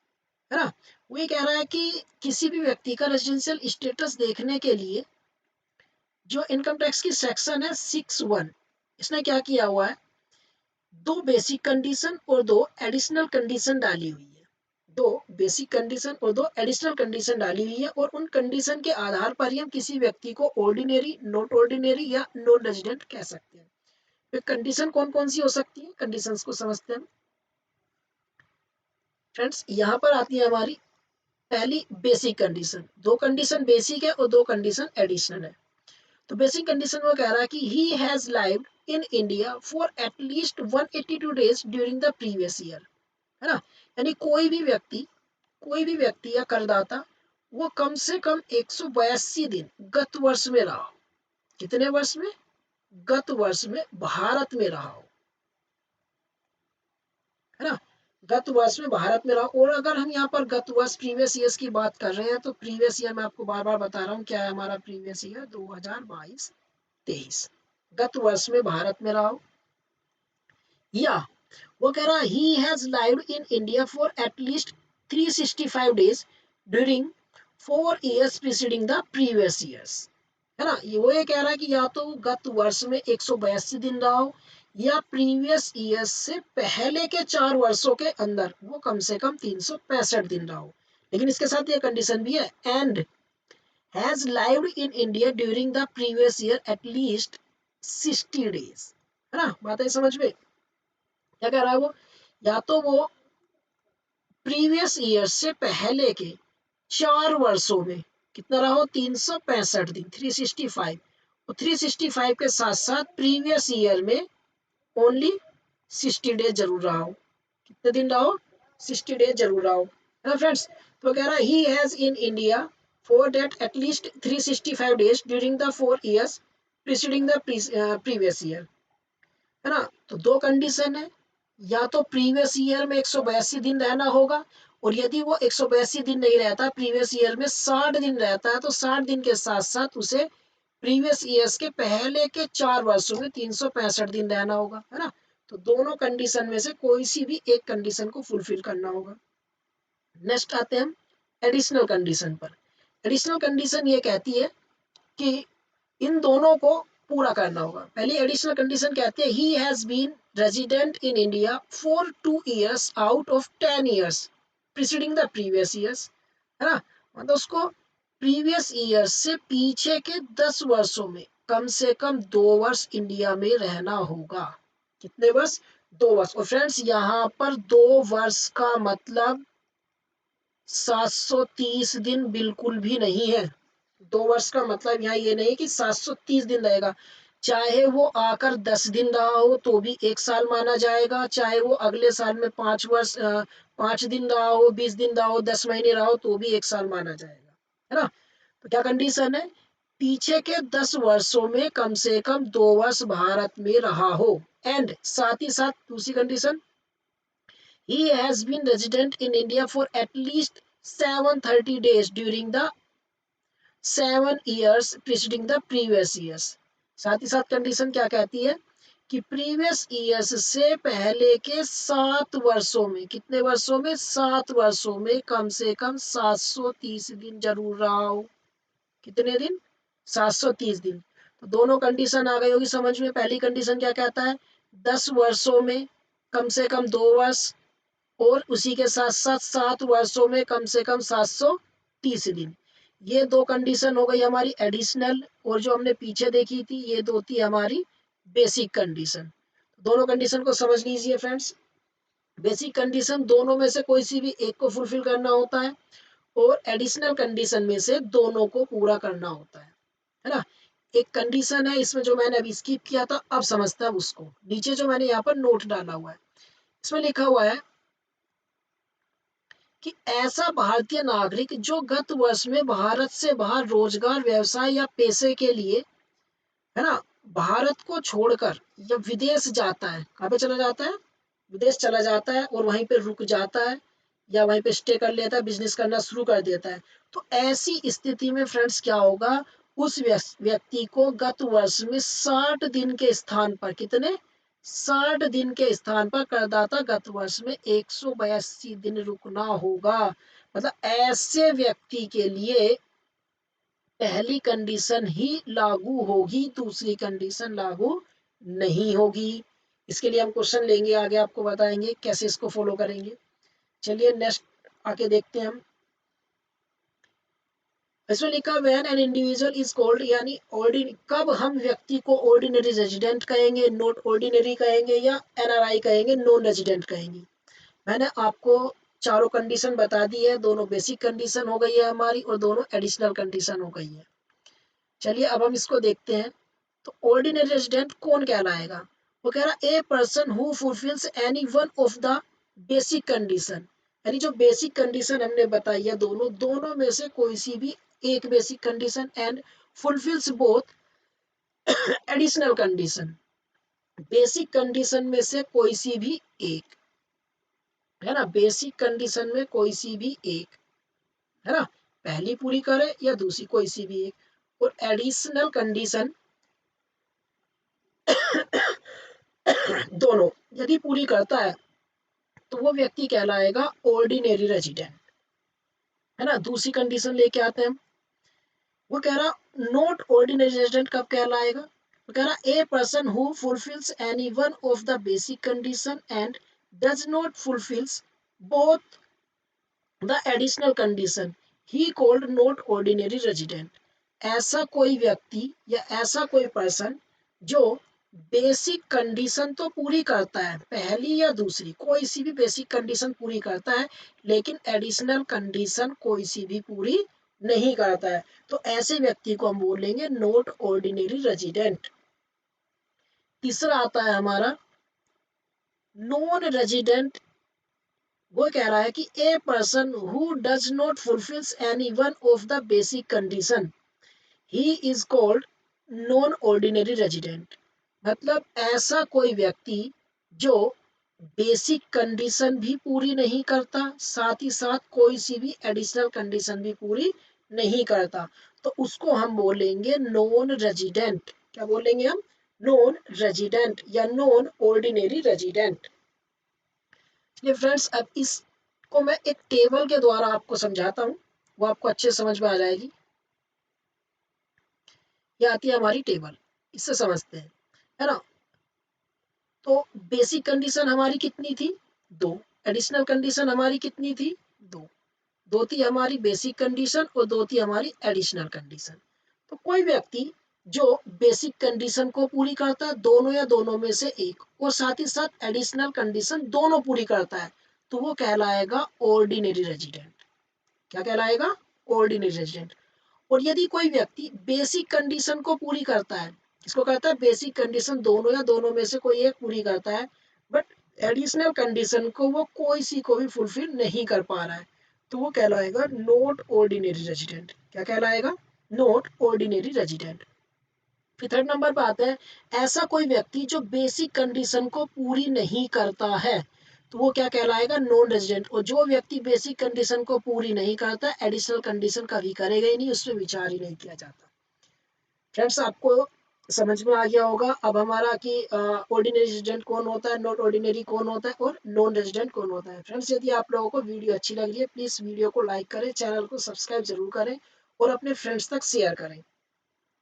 है ना। वो ये कह रहा है कि किसी भी व्यक्ति का रेजिडेंशियल स्टेटस देखने के लिए जो इनकम टैक्स की सेक्शन है 6(1), इसने क्या किया हुआ है, 2 बेसिक कंडीशन और 2 एडिशनल कंडीशन डाली हुई है। 2 बेसिक कंडीशन और 2 एडिशनल कंडीशन डाली हुई है, और उन कंडीशन के आधार पर ही हम किसी व्यक्ति को ऑर्डिनरी, नॉट ऑर्डिनरी या नॉन रेजिडेंट कह सकते हैं। तो कंडीशन कौन कौन सी हो सकती है, कंडीशंस को समझते हैं फ्रेंड्स। यहाँ पर आती है हमारी पहली बेसिक कंडीशन। 2 कंडीशन बेसिक है और 2 कंडीशन एडिशनल है। तो बेसिक कंडीशन वो कह रहा है कि he has lived in India for at least 182 days during the previous year, है ना। यानी कोई भी व्यक्ति या करदाता वो कम से कम 182 दिन गत वर्ष में रहा हो। कितने वर्ष में, गत वर्ष में भारत में रहा हो, है ना। गत वर्ष में भारत में रहा। और अगर हम यहाँ पर गत वर्ष प्रीवियस ईयर्स की बात कर रहे हैं तो प्रीवियस ईयर मैं आपको बार बार बता रहा हूँ क्या है हमारा प्रीवियस ईयर, 2022-23 गत वर्ष में भारत में रहा हो। या वो कह रहा he has lived in India for at least 365 days during 4 years preceding the previous years, है ना। ये कह रहा है कि या तो गत वर्ष में 182 दिन रहा हो, या प्रीवियस ईयर से पहले के 4 वर्षों के अंदर वो कम से कम 365 दिन रहा हो। लेकिन इसके साथ ये कंडीशन भी है, and has lived in India during the previous year at least 60 days, है ना। बात है समझ में। क्या कह रहा है वो, या तो वो प्रीवियस ईयर से पहले के 4 वर्षों में कितना रहा हो, 365 दिन, 365। और 365 के साथ साथ प्रीवियस ईयर में ओनली 60 डेज जरूर रहा हो। कितने दिन रहा हो, 60 डेज जरूर रहा हो, है ना फ्रेंड्स। तो कह रहा है he has in India for that at least 365 days during the 4 years preceding the previous year, है ना। तो 2 कंडीशन है, या तो प्रीवियस ईयर में 182 दिन रहना होगा, और यदि वो 182 दिन नहीं रहता, प्रीवियस ईयर में 60 दिन रहता है, तो 60 दिन के साथ साथ उसे प्रीवियस ईयर्स के पहले के 4 वर्षों में 365 दिन रहना होगा, है ना। तो दोनों कंडीशन में से कोई सी भी एक कंडीशन को फुलफिल करना होगा। नेक्स्ट आते हैं हम एडिशनल कंडीशन पर। एडिशनल कंडीशन ये कहती है कि इन दोनों को पूरा करना होगा। पहली एडिशनल कंडीशन कहते हैं he has been resident in India for 2 years out of 10 years preceding the previous years, है ना। मतलब उसको प्रीवियस ईयर से पीछे के 10 वर्षों में कम से कम 2 वर्ष इंडिया में रहना होगा। कितने वर्ष, 2 वर्ष। और फ्रेंड्स यहाँ पर 2 वर्ष का मतलब 730 दिन बिल्कुल भी नहीं है। 2 वर्ष का मतलब यहाँ ये नहीं कि 730 दिन रहेगा। चाहे वो आकर 10 दिन रहा हो तो भी 1 साल माना जाएगा, चाहे वो अगले साल में 5 दिन रहा हो, 20 दिन रहा हो, 10 महीने रहा हो तो भी 1 साल माना जाएगा, है ना। तो क्या कंडीशन है, पीछे के 10 वर्षों में कम से कम 2 वर्ष भारत में रहा हो, एंड साथ ही साथ दूसरी condition, he has been resident in India for at least 730 days during the 7 years preceding the previous years। साथ ही साथ कंडीशन क्या कहती है कि प्रीवियस ईयर्स से पहले के 7 वर्षों में, कितने वर्षों में, 7 वर्षों में कम से कम 730 दिन जरूर रहा हो। कितने दिन, 730 दिन। तो दोनों कंडीशन आ गई होगी समझ में। पहली कंडीशन क्या कहता है, 10 वर्षों में कम से कम 2 वर्ष, और उसी के साथ साथ 7 वर्षों में कम से कम 730 दिन। ये दो कंडीशन हो गई हमारी एडिशनल, और जो हमने पीछे देखी थी ये दो थी हमारी बेसिक कंडीशन। दोनों कंडीशन को समझ लीजिए फ्रेंड्स। बेसिक कंडीशन दोनों में से कोई सी भी एक को फुलफिल करना होता है, और एडिशनल कंडीशन में से दोनों को पूरा करना होता है ना। एक कंडीशन है इसमें जो मैंने अभी स्किप किया था, अब समझते हैं उसको। नीचे जो मैंने यहाँ पर नोट डाला हुआ है, इसमें लिखा हुआ है कि ऐसा भारतीय नागरिक जो गत वर्ष में भारत से बाहर रोजगार, व्यवसाय या पेशे के लिए, है ना, भारत को छोड़कर या विदेश जाता है, कहाँ पे चला जाता है, विदेश चला जाता है, और वहीं पे रुक जाता है या वहीं पे स्टे कर लेता है, बिजनेस करना शुरू कर देता है। तो ऐसी स्थिति में फ्रेंड्स क्या होगा, उस व्यक्ति को गत वर्ष में 60 दिन के स्थान पर, कितने, 60 दिन के स्थान पर करदाता गत वर्ष में 182 दिन रुकना होगा। मतलब ऐसे व्यक्ति के लिए पहली कंडीशन ही लागू होगी, दूसरी कंडीशन लागू नहीं होगी। इसके लिए हम क्वेश्चन लेंगे, आगे आपको बताएंगे कैसे इसको फॉलो करेंगे। चलिए नेक्स्ट आके देखते हैं हम। इसमें लिखा when an individual is called, यानी कब हम व्यक्ति को ऑर्डिनरी रेजिडेंट कहेंगे, नॉट ऑर्डिनरी कहेंगे, या एनआरआई कहेंगे, नॉन रेजिडेंट कहेंगे। मैंने आपको चारों कंडीशन बता दी है, दोनों बेसिक कंडीशन हो गई है हमारी, और दोनों एडिशनल कंडीशन हो गई है। चलिए अब हम इसको देखते हैं। तो ऑर्डिनरी रेजिडेंट कौन कहलाएगा, वो कह रहा a person who fulfils any one of the basic condition, यानी जो बेसिक कंडीशन हमने बताई है दोनों, दोनों में से कोई सी भी एक basic condition, and fulfils both additional condition. Basic condition में से कोई सी भी एक, है ना, बेसिक कंडीशन में कोई सी भी एक, है ना, पहली पूरी करे या दूसरी, कोई सी भी एक। और एडिशनल कंडीशन दोनों यदि पूरी करता है तो वो व्यक्ति कहलाएगा ऑर्डिनरी रेजिडेंट, है ना। दूसरी कंडीशन लेके आते हैं हम। वो कह रहा नॉट ऑर्डिनरी रेजिडेंट कब कहलाएगा, वो कह रहा a person who fulfils any one of the basic condition and does not fulfils both the additional condition he called not ordinary resident. ऐसा कोई व्यक्ति या ऐसा कोई पर्सन जो बेसिक कंडीशन तो पूरी करता है, पहली या दूसरी, कोई सी भी बेसिक कंडीशन पूरी करता है, लेकिन एडिशनल कंडीशन कोई सी भी पूरी नहीं करता है, तो ऐसे व्यक्ति को हम बोलेंगे नॉट ऑर्डिनरी रेजिडेंट। तीसरा आता है हमारा नॉन रेजिडेंट। वो कह रहा है कि a person who does not fulfils any one of the basic condition he is called non ordinary resident. मतलब ऐसा कोई व्यक्ति जो बेसिक कंडीशन भी पूरी नहीं करता, साथ ही साथ कोई सी भी एडिशनल कंडीशन भी पूरी नहीं करता, तो उसको हम बोलेंगे नॉन रेजिडेंट। क्या बोलेंगे हम, नॉन रेजिडेंट या नॉन ऑर्डिनरी रेजिडेंट। चलिए फ्रेंड्स अब इसको मैं एक टेबल के द्वारा आपको समझाता हूँ, वो आपको अच्छे समझ में आ जाएगी। ये आती है हमारी टेबल, इससे समझते हैं, है ना। तो बेसिक कंडीशन हमारी कितनी थी, 2। एडिशनल कंडीशन हमारी कितनी थी, 2। 2 थी हमारी बेसिक कंडीशन और 2 थी हमारी एडिशनल कंडीशन। तो कोई व्यक्ति जो बेसिक कंडीशन को पूरी करता है, दोनों या दोनों में से एक, और साथ ही साथ एडिशनल कंडीशन दोनों पूरी करता है, तो वो कहलाएगा ऑर्डिनरी रेजिडेंट। क्या कहलाएगा, ऑर्डिनरी रेजिडेंट। और यदि कोई व्यक्ति बेसिक कंडीशन को पूरी करता है, इसको कहता है बेसिक कंडीशन दोनों या दोनों में से कोई एक पूरी करता है, बट एडिशनल कंडीशन को वो कोई सी को भी फुलफिल नहीं कर पा रहा है, तो वो कहलाएगा नॉट ऑर्डिनरी रेजिडेंट। क्या कहलाएगा? Not ordinary resident. फिर थर्ड नंबर पे आता है ऐसा कोई व्यक्ति जो बेसिक कंडीशन को पूरी नहीं करता है, तो वो क्या कहलाएगा? Non resident. और जो व्यक्ति बेसिक कंडीशन को पूरी नहीं करता, एडिशनल कंडीशन कभी करेगा ही नहीं, उस पर विचार ही नहीं किया जाता। फ्रेंड्स, आपको समझ में आ गया होगा अब हमारा कि ऑर्डिनरी रेजिडेंट कौन होता है, नॉट ऑर्डिनरी कौन होता है और नॉन रेजिडेंट कौन होता है। फ्रेंड्स, यदि आप लोगों को वीडियो अच्छी लगी है, प्लीज़ वीडियो को लाइक करें, चैनल को सब्सक्राइब जरूर करें और अपने फ्रेंड्स तक शेयर करें।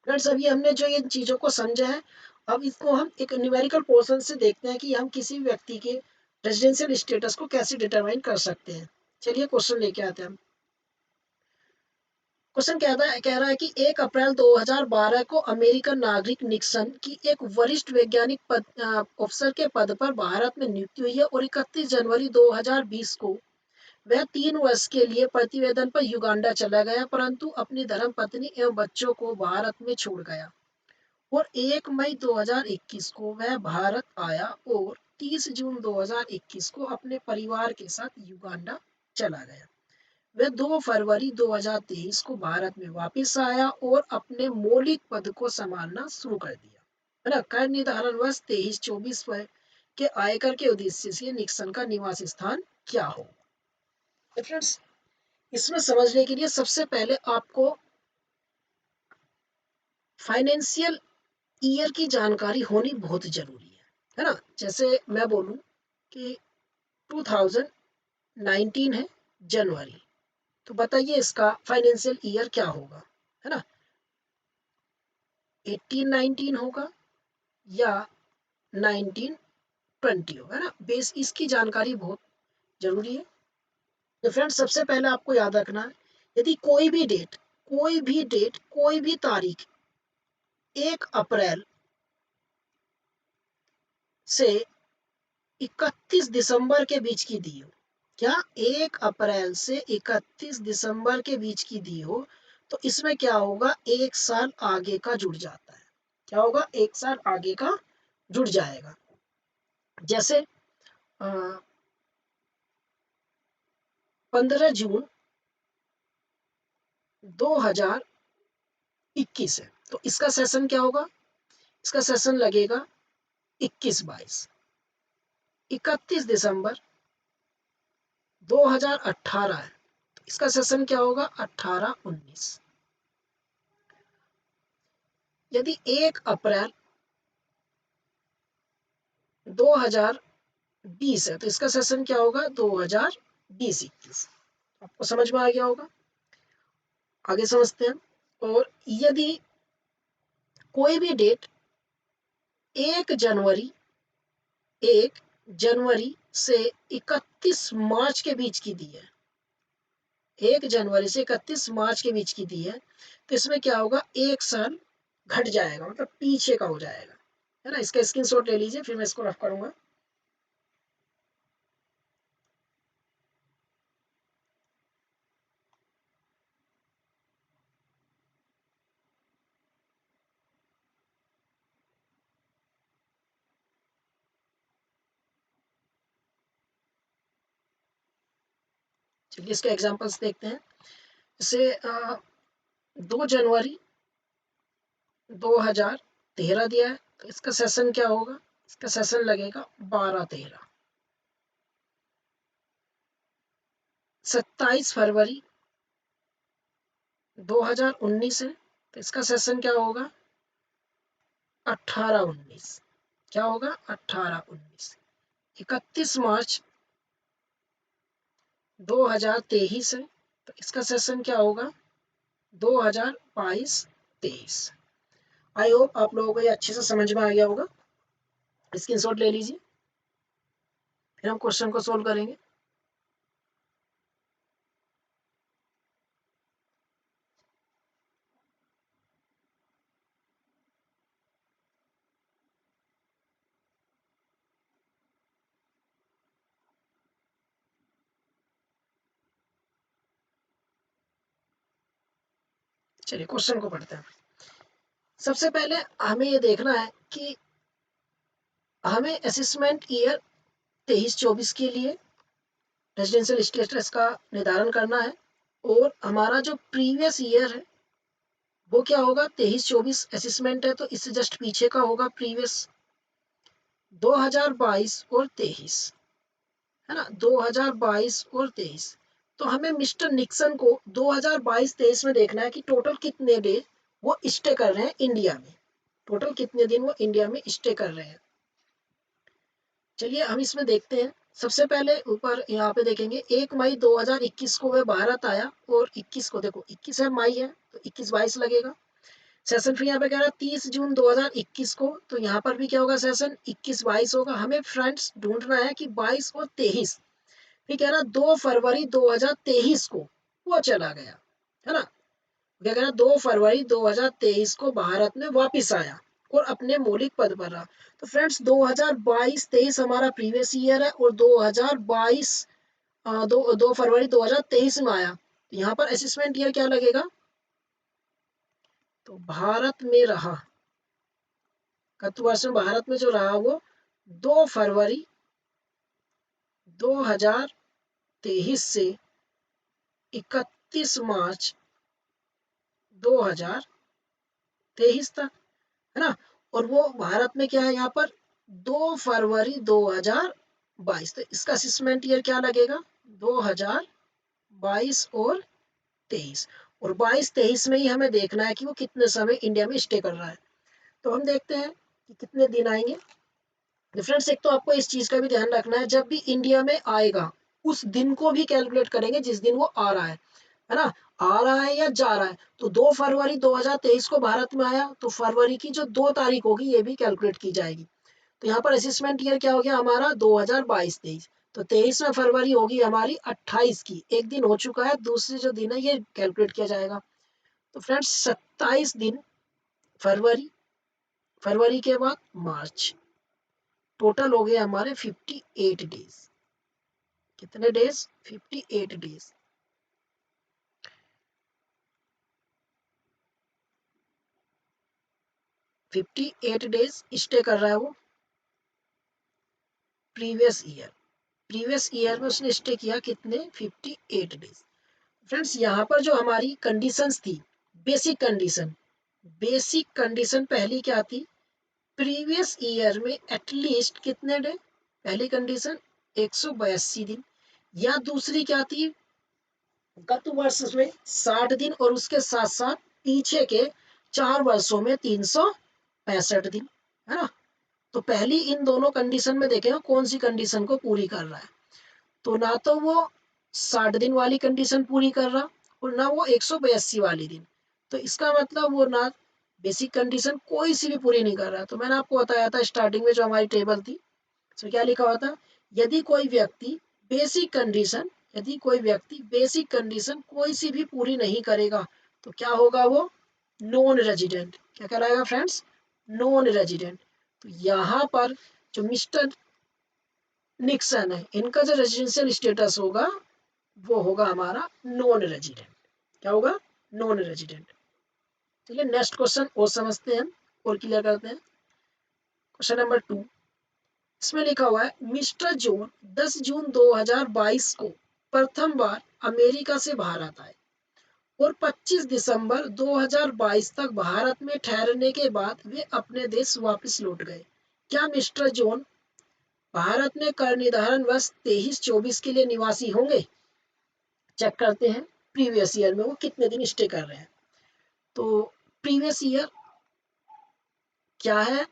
फ्रेंड्स, अभी हमने जो इन चीज़ों को समझा है, अब इसको हम एक न्यूमेरिकल पोर्शन से देखते हैं कि हम किसी व्यक्ति के रेजिडेंशियल स्टेटस को कैसे डिटरमाइन कर सकते हैं। चलिए क्वेश्चन लेके आते हैं हम। क्वेश्चन कह रहा है कि 1 अप्रैल 2012 को अमेरिकन नागरिक निक्सन की एक वरिष्ठ वैज्ञानिक अफसर के पद पर भारत में नियुक्ति हुई है और 31 जनवरी 2020 को वह 3 वर्ष के लिए प्रतिवेदन पर युगांडा चला गया, परंतु अपनी धर्मपत्नी एवं बच्चों को भारत में छोड़ गया। और 1 मई 2021 को वह भारत आया और 30 जून 2021 को अपने परिवार के साथ युगांडा चला गया। वह 2 फरवरी 2023 को भारत में वापस आया और अपने मौलिक पद को संभालना शुरू कर दिया। है ना? कर निर्धारण वर्ष 23-24 के आयकर के उद्देश्य से निक्सन का निवास स्थान क्या हो? तो फ्रेंड्स, इसमें समझने के लिए सबसे पहले आपको फाइनेंशियल ईयर की जानकारी होनी बहुत जरूरी है ना? जैसे मैं बोलूं कि 2019 है जनवरी, तो बताइए इसका फाइनेंशियल ईयर क्या होगा? है ना? 1819 होगा या 1920 होगा? है ना? बेस इसकी जानकारी बहुत जरूरी है। तो फ्रेंड्स, सबसे पहले आपको याद रखना है, यदि कोई भी तारीख 1 अप्रैल से 31 दिसंबर के बीच की दी हो, क्या 1 अप्रैल से 31 दिसंबर के बीच की दी हो, तो इसमें क्या होगा? 1 साल आगे का जुड़ जाता है। क्या होगा? 1 साल आगे का जुड़ जाएगा। जैसे 15 जून 2021 है, तो इसका सेशन क्या होगा? इसका सेशन लगेगा 21-22। 31 दिसंबर 2018 है, तो इसका सेशन क्या होगा? 18-19। यदि 1 अप्रैल 2020 है, तो इसका सेशन क्या होगा? 2020-21। आपको समझ में आ गया होगा? आगे समझते हैं। और यदि कोई भी डेट 1 जनवरी 1 जनवरी से 31 मार्च के बीच की दी है, 1 जनवरी से 31 मार्च के बीच की दी है, तो इसमें क्या होगा? 1 साल घट जाएगा, मतलब पीछे का हो जाएगा। है ना? इसका स्क्रीनशॉट ले लीजिए, फिर मैं इसको रफ करूंगा। चलिए इसके एग्जांपल्स देखते हैं। जैसे 2 जनवरी 2013 दिया है, तो इसका सेशन क्या होगा? इसका सेशन लगेगा 12-13। 27 फरवरी 2019 है, तो इसका सेशन क्या होगा? 18-19। क्या होगा? 18-19। 31 मार्च 2023 है, तो इसका सेशन क्या होगा? 2022-23। आई होप आप लोगों को ये अच्छे से समझ में आ गया होगा। स्क्रीनशॉट ले लीजिए, फिर हम क्वेश्चन को सोल्व करेंगे। चलिए क्वेश्चन को पढ़ते हैं। सबसे पहले हमें ये देखना है कि हमें असेसमेंट ईयर 23-24 के लिए रेजिडेंशियल स्टेटस का निर्धारण करना है। और हमारा जो प्रीवियस ईयर है वो क्या होगा, 23-24 असेसमेंट है तो इससे जस्ट पीछे का होगा प्रीवियस 2022 और 23, है ना, 2022 और 23। तो हमें मिस्टर निक्सन को 2022-23 में देखना है कि टोटल कितने डे वो स्टे कर रहे हैं इंडिया में, टोटल कितने दिन वो इंडिया में स्टे कर रहे हैं। चलिए हम इसमें देखते हैं। सबसे पहले ऊपर यहाँ पे देखेंगे 1 मई 2021 को वह भारत आया, और 21 को देखो 21 है मई है तो 21-22 लगेगा। सेशन फिर यहाँ पे कह रहा है 30 जून 2021 को, तो यहाँ पर भी क्या होगा, सेशन 21-22 होगा। हमें फ्रेंड्स ढूंढना है कि 22 और 23। फिर कह रहा 2 फरवरी 2023 को वो चला गया, है ना, क्या कह रहा 2 फरवरी 2023 को भारत में वापिस आया और अपने मौलिक पद पर रहा। तो फ्रेंड्स 2022-23 हमारा प्रीवियस ईयर है, और 2022 2 फरवरी 2023 में आया, तो यहाँ पर असेसमेंट ईयर क्या लगेगा, तो भारत में रहा, गत वर्ष में भारत में जो रहा वो 2 फरवरी 2023 से 31 मार्च 2023 तक, है ना। और वो भारत में क्या है यहाँ पर 2 फरवरी 2022, तो इसका असेसमेंट ईयर क्या लगेगा, 2022 और 23। और 22-23 में ही हमें देखना है कि वो कितने समय इंडिया में स्टे कर रहा है। तो हम देखते हैं कि कितने दिन आएंगे। फ्रेंड्स एक तो आपको इस चीज का भी ध्यान रखना है, जब भी इंडिया में आएगा उस दिन को भी कैलकुलेट करेंगे जिस दिन वो आ रहा है ना, आ रहा है या जा रहा है। तो 2 फरवरी 2023 को भारत में आया, तो फरवरी की जो 2 तारीख होगी ये भी कैलकुलेट की जाएगी। तो यहाँ पर असेसमेंट ईयर क्या हो गया हमारा 2022-23। तो 23 में फरवरी होगी हमारी 28 की, एक दिन हो चुका है, दूसरे जो दिन है ये कैलकुलेट किया जाएगा। तो फ्रेंड्स 27 दिन फरवरी, फरवरी के बाद मार्च, टोटल हो गए हमारे 58 डेज। कितने days, 58 days. Fifty eight days stay कर रहा है वो प्रीवियस ईयर, प्रीवियस ईयर में उसने स्टे किया कितने, 58 डेज। फ्रेंड्स यहाँ पर जो हमारी कंडीशंस थी, बेसिक कंडीशन, बेसिक कंडीशन पहली क्या थी, प्रीवियस ईयर में एटलीस्ट कितने डे, पहली कंडीशन 182 दिन, या दूसरी क्या थी, गत वर्ष में 60 दिन, और उसके साथ साथ पीछे के 4 वर्षों में 365 दिन, है ना। तो पहली इन दोनों कंडीशन में देखें कौन सी कंडीशन को पूरी कर रहा है। तो ना तो वो 60 दिन वाली कंडीशन पूरी कर रहा और ना वो 182 वाली दिन, तो इसका मतलब वो ना बेसिक कंडीशन कोई सी भी पूरी नहीं कर रहा। तो मैंने आपको बताया था स्टार्टिंग में जो हमारी टेबल थी, तो क्या लिखा हुआ था, यदि कोई व्यक्ति बेसिक कंडीशन, यदि कोई व्यक्ति बेसिक कंडीशन कोई सी भी पूरी नहीं करेगा तो क्या होगा, वो नॉन रेजिडेंट, क्या कहलाएगा फ्रेंड्स, नॉन रेजिडेंट। तो यहाँ पर जो मिस्टर निक्सन है इनका जो रेजिडेंशियल स्टेटस होगा वो होगा हमारा नॉन रेजिडेंट, क्या होगा, नॉन रेजिडेंट। ठीक है, नेक्स्ट क्वेश्चन और समझते हैं और क्लियर करते हैं। क्वेश्चन नंबर 2, इसमें लिखा हुआ है मिस्टर जॉन 10 जून 2022 को प्रथम बार अमेरिका से भारत आए और 25 दिसंबर 2022 तक भारत में ठहरने के बाद वे अपने देश वापस लौट गए। क्या मिस्टर जॉन भारत में कर निर्धारण वर्ष 23-24 के लिए निवासी होंगे। चेक करते हैं प्रीवियस ईयर में वो कितने दिन स्टे कर रहे हैं। तो प्रीवियस ईयर क्या है,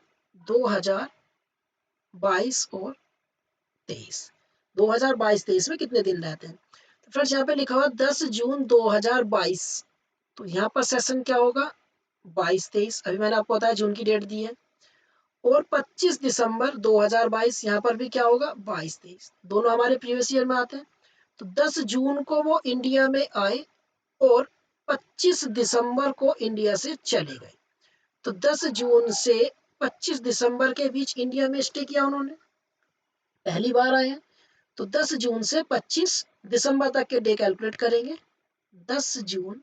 2022 और 23, 2022-23 में कितने दिन रहते हैं। तो फ्रेंड्स यहाँ पे लिखा हुआ 10 जून 2022, तो यहाँ पर सेशन क्या होगा 22-23, अभी मैंने आपको बताया जून की डेट दी है। और 25 दिसंबर 2022, यहाँ पर भी क्या होगा 22-23, दोनों हमारे प्रीवियस ईयर में आते हैं। तो 10 जून को वो इंडिया में आए और 25 दिसंबर को इंडिया से चले गए। तो 10 जून से 25 दिसंबर के बीच इंडिया में स्टे किया उन्होंने, पहली बार आए हैं। तो 10 जून से 25 दिसंबर तक के डे कैलकुलेट करेंगे, 10 जून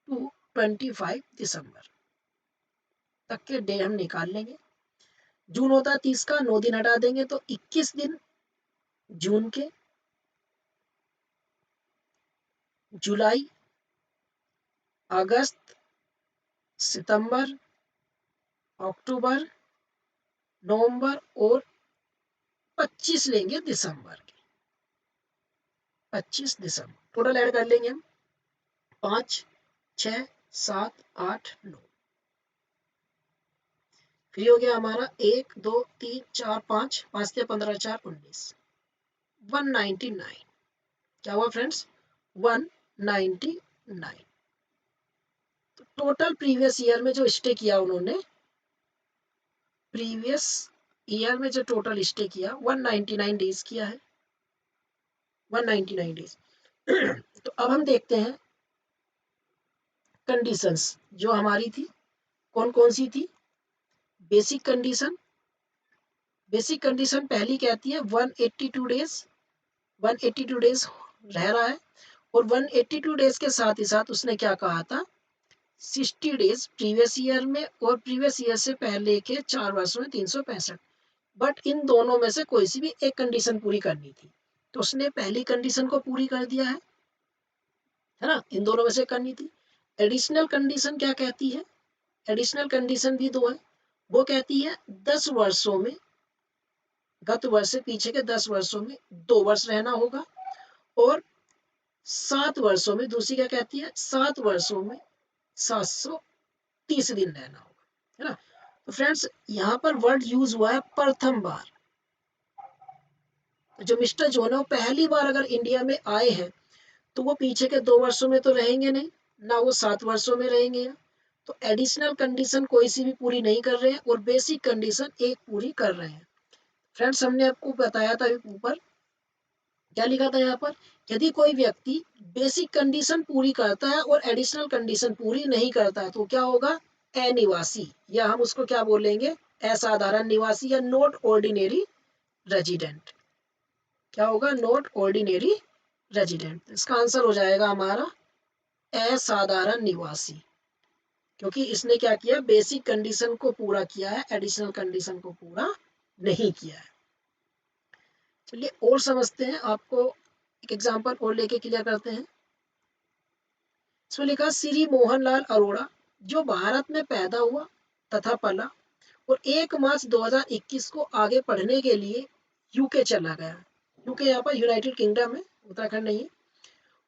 टू 25 दिसंबर तक के डे हम निकाल लेंगे। जून होता है 30 का, 9 दिन हटा देंगे तो 21 दिन जून के, जुलाई, अगस्त, सितंबर, अक्टूबर, नवंबर और 25 लेंगे दिसंबर के, 25 दिसंबर टोटल ऐड कर लेंगे हम, 5, 6, 7, 8, 9, फिर हो गया हमारा 1, 2, 3, 4, 5, 5 से 15, 4, 19, 199। क्या हुआ फ्रेंड्स? 199। तो टोटल प्रीवियस ईयर में जो स्टे किया उन्होंने, प्रीवियस ईयर में जो टोटल स्टे किया 199 डेज किया है, 199 डेज। तो अब हम देखते हैं कंडीशंस जो हमारी थी, कौन कौन सी थी। बेसिक कंडीशन, बेसिक कंडीशन पहली कहती है 182 डेज, 182 डेज रह रहा है, और 182 डेज के साथ ही साथ उसने क्या कहा था, 60 डेज प्रीवियस ईयर में और प्रीवियस ईयर से पहले के 4 वर्षों में 365। बट इन दोनों में से कोई सी भी एक कंडीशन पूरी करनी थी, तो उसने पहली कंडीशन को पूरी कर दिया है ना, इन दोनों में से करनी थी। एडिशनल कंडीशन क्या कहती है, एडिशनल कंडीशन भी दो है, वो कहती है 10 वर्षों में, गत वर्ष से पीछे के 10 वर्षों में 2 वर्ष रहना होगा, और 7 वर्षों में, दूसरी क्या कहती है, 7 वर्षों में 730 दिन रहना होगा, है ना। तो फ्रेंड्स यहाँ पर वर्ड यूज हुआ है प्रथम बार। जो मिस्टर जोन है वो पहली बार अगर इंडिया में आए हैं तो वो पीछे के 2 वर्षों में तो रहेंगे नहीं, ना वो 7 वर्षों में रहेंगे। तो एडिशनल कंडीशन कोई सी भी पूरी नहीं कर रहे हैं और बेसिक कंडीशन एक पूरी कर रहे हैं। फ्रेंड्स हमने आपको बताया था ऊपर, क्या लिखा था यहाँ पर, यदि कोई व्यक्ति बेसिक कंडीशन पूरी करता है और एडिशनल कंडीशन पूरी नहीं करता है तो क्या होगा, अनिवासी, या हम उसको क्या बोलेंगे, असाधारण निवासी या नॉट ऑर्डिनरी रेजिडेंट। क्या होगा, नॉट ऑर्डिनरी रेजिडेंट। इसका आंसर हो जाएगा हमारा असाधारण निवासी, क्योंकि इसने क्या किया, बेसिक कंडीशन को पूरा किया है, एडिशनल कंडीशन को पूरा नहीं किया है। चलिए और समझते हैं, आपको एक एग्जांपल और लेके क्लियर करते हैं। इसमें लिखा श्री मोहनलाल अरोड़ा जो भारत में पैदा हुआ तथा पला और 1 मार्च 2021 को आगे पढ़ने के लिए यूके चला गया। यूके यहाँ पर यूनाइटेड किंगडम है, उत्तराखंड नहीं है।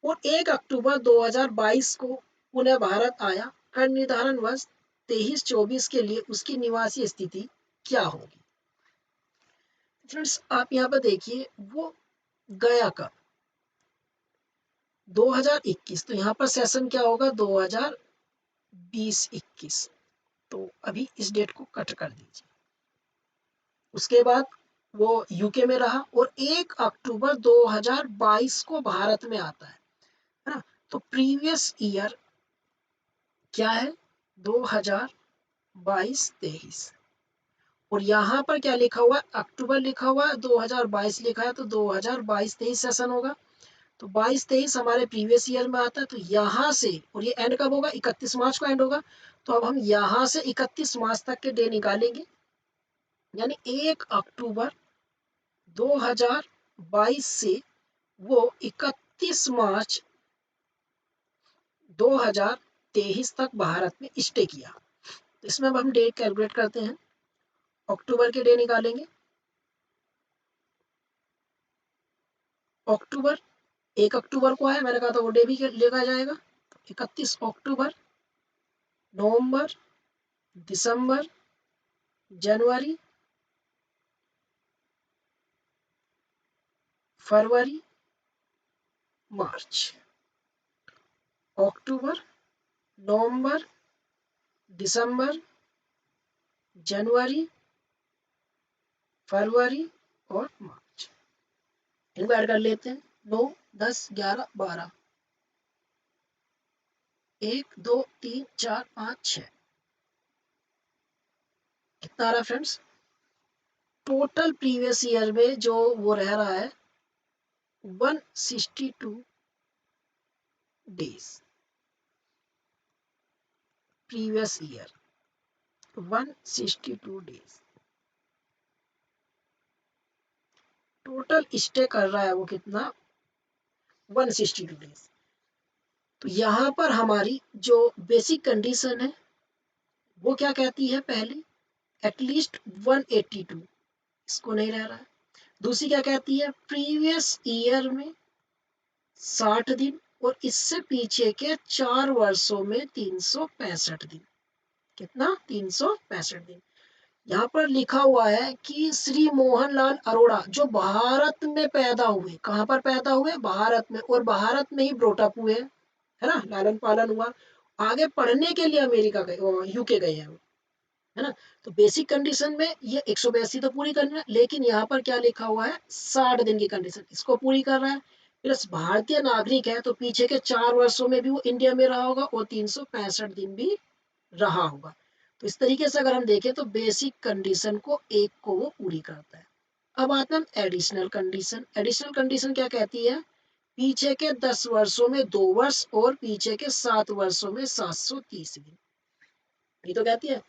और 1 अक्टूबर 2022 को पुनः भारत आया। कर निर्धारण वर्ष 23-24 के लिए उसकी निवासी स्थिति क्या होगी। फ्रेंड्स आप यहाँ पर देखिए, वो गया कब, 2021, तो यहाँ पर सेशन क्या होगा, 2020-21। तो अभी इस डेट को कट कर दीजिए। उसके बाद वो यूके में रहा और 1 अक्टूबर 2022 को भारत में आता है ना। तो प्रीवियस ईयर क्या है, 2022-23, और यहाँ पर क्या लिखा हुआ है, अक्टूबर लिखा हुआ है, 2022 लिखा है, तो 2022-23 सेशन होगा। तो 22-23 हमारे प्रीवियस ईयर में आता है, तो यहाँ से, और ये एंड कब होगा, 31 मार्च को एंड होगा। तो अब हम यहाँ से 31 मार्च तक के डे निकालेंगे, यानी 1 अक्टूबर 2022 से वो 31 मार्च 2023 तक भारत में स्टे किया। तो इसमें अब हम डेट कैलकुलेट करते हैं, अक्टूबर के डे निकालेंगे। अक्टूबर 1 अक्टूबर को है, मैंने कहा था वो डे भी लिखा जाएगा। 31 अक्टूबर, नवंबर, दिसंबर, जनवरी, फरवरी, मार्च। अक्टूबर, नवंबर, दिसंबर, जनवरी, फरवरी और मार्च। इनको ऐड कर लेते हैं, 9, 10, 11, 12, 1, 2, 3, 4, 5, 6। कितना आ रहा है फ्रेंड्स, टोटल प्रीवियस ईयर में जो वो रह रहा है 162 days. Previous year 162 days. Total stay कर रहा है वो कितना, 162 डेज। तो यहाँ पर हमारी जो बेसिक कंडीशन है वो क्या कहती है, पहली एटलीस्ट 182, इसको नहीं रह रहा है। दूसरी क्या कहती है, प्रीवियस ईयर में 60 दिन और इससे पीछे के 4 वर्षों में 365 दिन। कितना, 365 दिन। यहाँ पर लिखा हुआ है कि श्री मोहनलाल अरोड़ा जो भारत में पैदा हुए, कहाँ पर पैदा हुए, भारत में, और भारत में ही ब्रोटअप हुए, है ना, लालन पालन हुआ। आगे पढ़ने के लिए अमेरिका गए, यूके गए हैं, है ना। तो बेसिक कंडीशन में ये 182 तो पूरी करना है, लेकिन यहाँ पर क्या लिखा हुआ है, 60 दिन की कंडीशन, इसको पूरी कर रहा है। प्लस भारतीय नागरिक है तो पीछे के 4 वर्षों में भी वो इंडिया में रहा होगा और 365 दिन भी रहा होगा। तो इस तरीके से अगर हम देखें तो बेसिक कंडीशन को एक को वो पूरी करता है। अब आते हैं एडिशनल कंडीशन। एडिशनल कंडीशन क्या कहती है, पीछे के 10 वर्षों में 2 वर्ष और पीछे के 7 वर्षों में 730 दिन। ये तो कहती है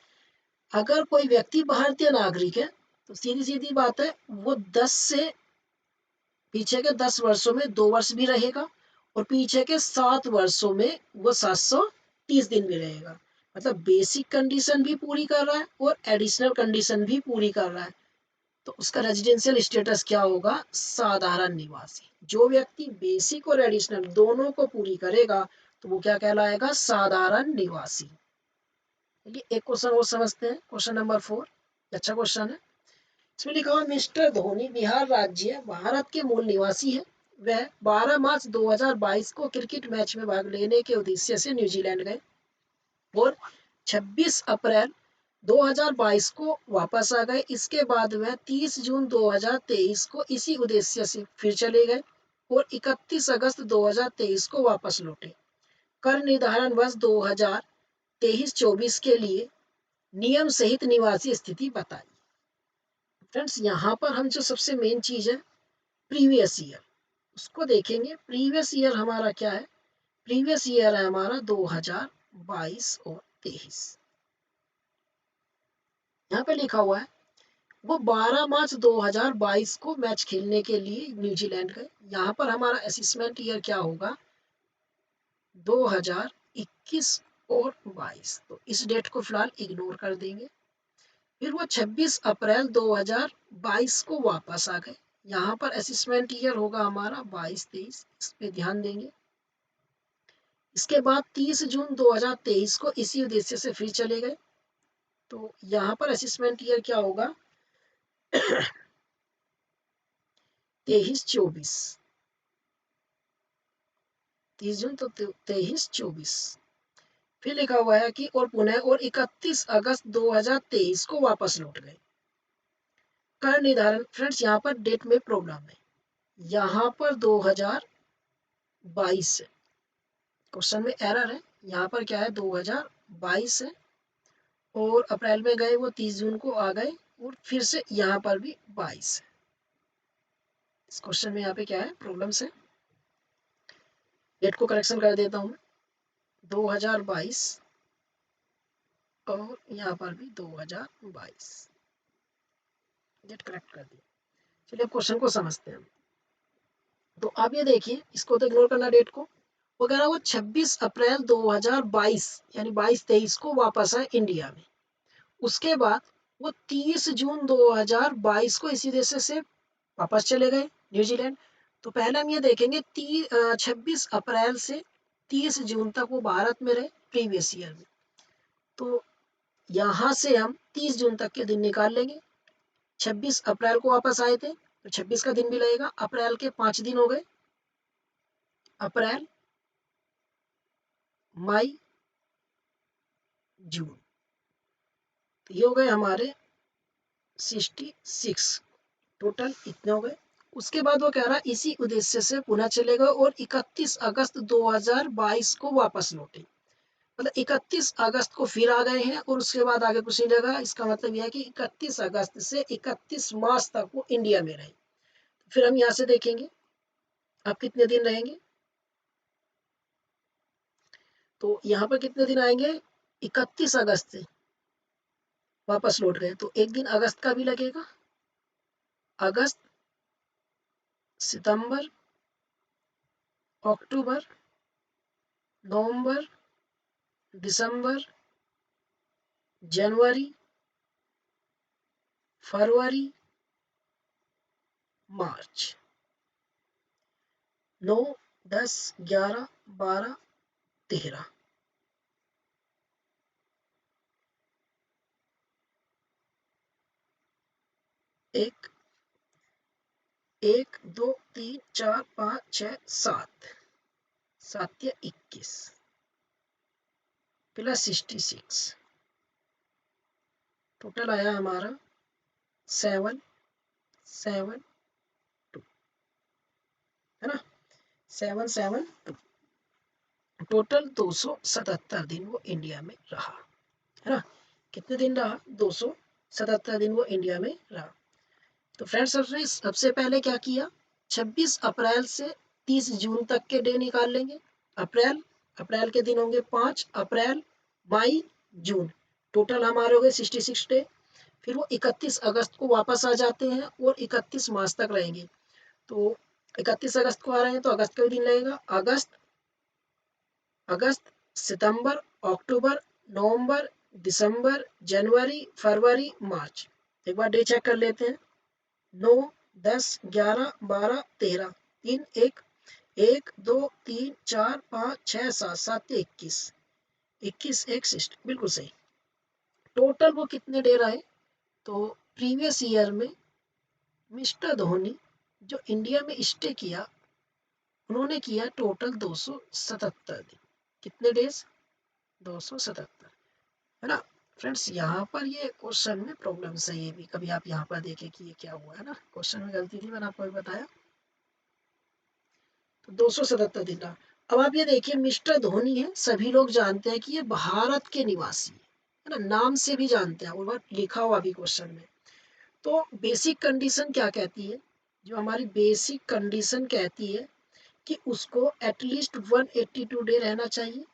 अगर कोई व्यक्ति भारतीय नागरिक है तो सीधी सीधी बात है वो 10 से पीछे के 10 वर्षों में 2 वर्ष भी रहेगा और पीछे के 7 वर्षों में वो 730 दिन भी रहेगा। मतलब बेसिक कंडीशन भी पूरी कर रहा है और एडिशनल कंडीशन भी पूरी कर रहा है। तो उसका रेजिडेंशियल स्टेटस क्या होगा, साधारण निवासी। जो व्यक्ति बेसिक और एडिशनल दोनों को पूरी करेगा तो वो क्या कहलाएगा, साधारण निवासी। एक क्वेश्चन और समझते हैं, क्वेश्चन नंबर 4, अच्छा क्वेश्चन है। इसमें लिखा हुआ मिस्टर धोनी बिहार राज्य भारत के मूल निवासी है। वह 12 मार्च 2022 को क्रिकेट मैच में भाग लेने के उद्देश्य से न्यूजीलैंड गए और 26 अप्रैल 2022 को वापस आ गए। इसके बाद वह 30 जून 2023 को इसी उद्देश्य से फिर चले गए और 31 अगस्त 2023 को वापस लौटे। कर निर्धारण वर्ष 2023-24 के लिए नियम सहित निवासी स्थिति बताई। फ्रेंड्स यहाँ पर हम जो सबसे मेन चीज है प्रीवियस ईयर उसको देखेंगे। प्रीवियस ईयर हमारा क्या है, प्रीवियस ईयर है हमारा 2022 और 23। यहाँ पे लिखा हुआ है वो 12 मार्च 2022 को मैच खेलने के लिए न्यूजीलैंड गए। यहाँ पर हमारा असेसमेंट ईयर क्या होगा, 2021 और 22। तो इस डेट को फिलहाल इग्नोर कर देंगे। फिर वो 26 अप्रैल 2022 को वापस आ गए। यहाँ पर असेसमेंट ईयर होगा हमारा 22-23, इस पे ध्यान देंगे। इसके बाद 30 जून 2023 को इसी उद्देश्य से फिर चले गए। तो यहाँ पर असेसमेंट ईयर क्या होगा, 23-24, 30 जून तो 23-24। फिर लिखा हुआ है कि और पुनः और 31 अगस्त 2023 को वापस लौट गए। कर निर्धारण, फ्रेंड्स यहाँ पर डेट में प्रॉब्लम है। यहाँ पर 2022 है, क्वेश्चन में एरर है। यहाँ पर क्या है, 2022 है और अप्रैल में गए वो 30 जून को आ गए और फिर से यहाँ पर भी 22 है। इस क्वेश्चन में यहाँ पे क्या है, प्रॉब्लम है। डेट को करेक्शन कर देता हूँ, 2022 और यहाँ पर भी 2022, डेट करेक्ट कर दी। चलिए अब क्वेश्चन को समझते हैं। तो आप ये देखिए, इसको तो इग्नोर करना डेट को। वो कह रहा है वो 26 अप्रैल 2022 यानी 22-23 को वापस आए इंडिया में। उसके बाद वो 30 जून 2022 को इसी देश से वापस चले गए न्यूजीलैंड। तो पहले हम ये देखेंगे 26 अप्रैल से 30 जून तक वो भारत में रहे प्रीवियस ईयर में। तो यहाँ से हम 30 जून तक के दिन निकाल लेंगे। 26 अप्रैल को वापस आए थे तो 26 का दिन भी लगेगा। अप्रैल के 5 दिन हो गए, अप्रैल, मई, जून। तो ये हो गए हमारे 66, टोटल इतने हो गए। उसके बाद वो कह रहा है इसी उद्देश्य से पुनः चले गए और 31 अगस्त 2022 को वापस लौटे। मतलब 31 अगस्त को फिर आ गए हैं और उसके बाद आगे कुछ नहीं लगा। इसका मतलब यह है कि 31 अगस्त से 31 मार्च तक वो इंडिया में रहे। फिर हम यहाँ से देखेंगे आप कितने दिन रहेंगे। तो यहाँ पर कितने दिन आएंगे, 31 अगस्त से वापस लौट गए तो एक दिन अगस्त का भी लगेगा, अगस्त, सितंबर, अक्टूबर, नवंबर, दिसंबर, जनवरी, फरवरी, मार्च। 9, 10, 11, 12, 13। एक, 1, 2, 3, 4, 5, 6, 7, 7 या 21 प्लस 66, टोटल आया हमारा 7, 7, 2, है ना, 7, 7, 2। टोटल 277 दिन वो इंडिया में रहा, है ना। कितने दिन रहा? 277 दिन वो इंडिया में रहा। तो फ्रेंड्स, हमने सबसे पहले क्या किया, 26 अप्रैल से 30 जून तक के डे निकाल लेंगे। अप्रैल, अप्रैल के दिन होंगे 5 अप्रैल, मई, जून, टोटल हमारे हो गए 66 डे। फिर वो 31 अगस्त को वापस आ जाते हैं और 31 मार्च तक रहेंगे। तो 31 अगस्त को आ रहे हैं तो अगस्त का भी दिन लगेगा। अगस्त, अगस्त, सितंबर, अक्टूबर, नवंबर, दिसंबर, जनवरी, फरवरी, मार्च। एक बार डे चेक कर लेते हैं। 9, 10, 11, 12, 13, 3, 1, 1, 2, 3, 4, 5, 6, 7, 7, 21, 21, 1, 60, बिल्कुल सही। टोटल वो कितने डे रहे? तो प्रीवियस ईयर में मिस्टर धोनी जो इंडिया में स्टे किया, उन्होंने किया टोटल 277 दिन। कितने डेज? 277, है ना। फ्रेंड्स, यहाँ पर ये क्वेश्चन में प्रॉब्लम है, ये भी कभी आप यहाँ पर देखें कि ये क्या हुआ है ना, क्वेश्चन में गलती थी, मैंने आपको भी बताया। तो 277 दिन रहा। अब आप ये देखिए, मिस्टर धोनी है, सभी लोग जानते हैं कि ये भारत के निवासी है ना, नाम से भी जानते हैं, और लिखा हुआ भी क्वेश्चन में। तो बेसिक कंडीशन क्या कहती है? जो हमारी बेसिक कंडीशन कहती है कि उसको एटलीस्ट 182 डे रहना चाहिए।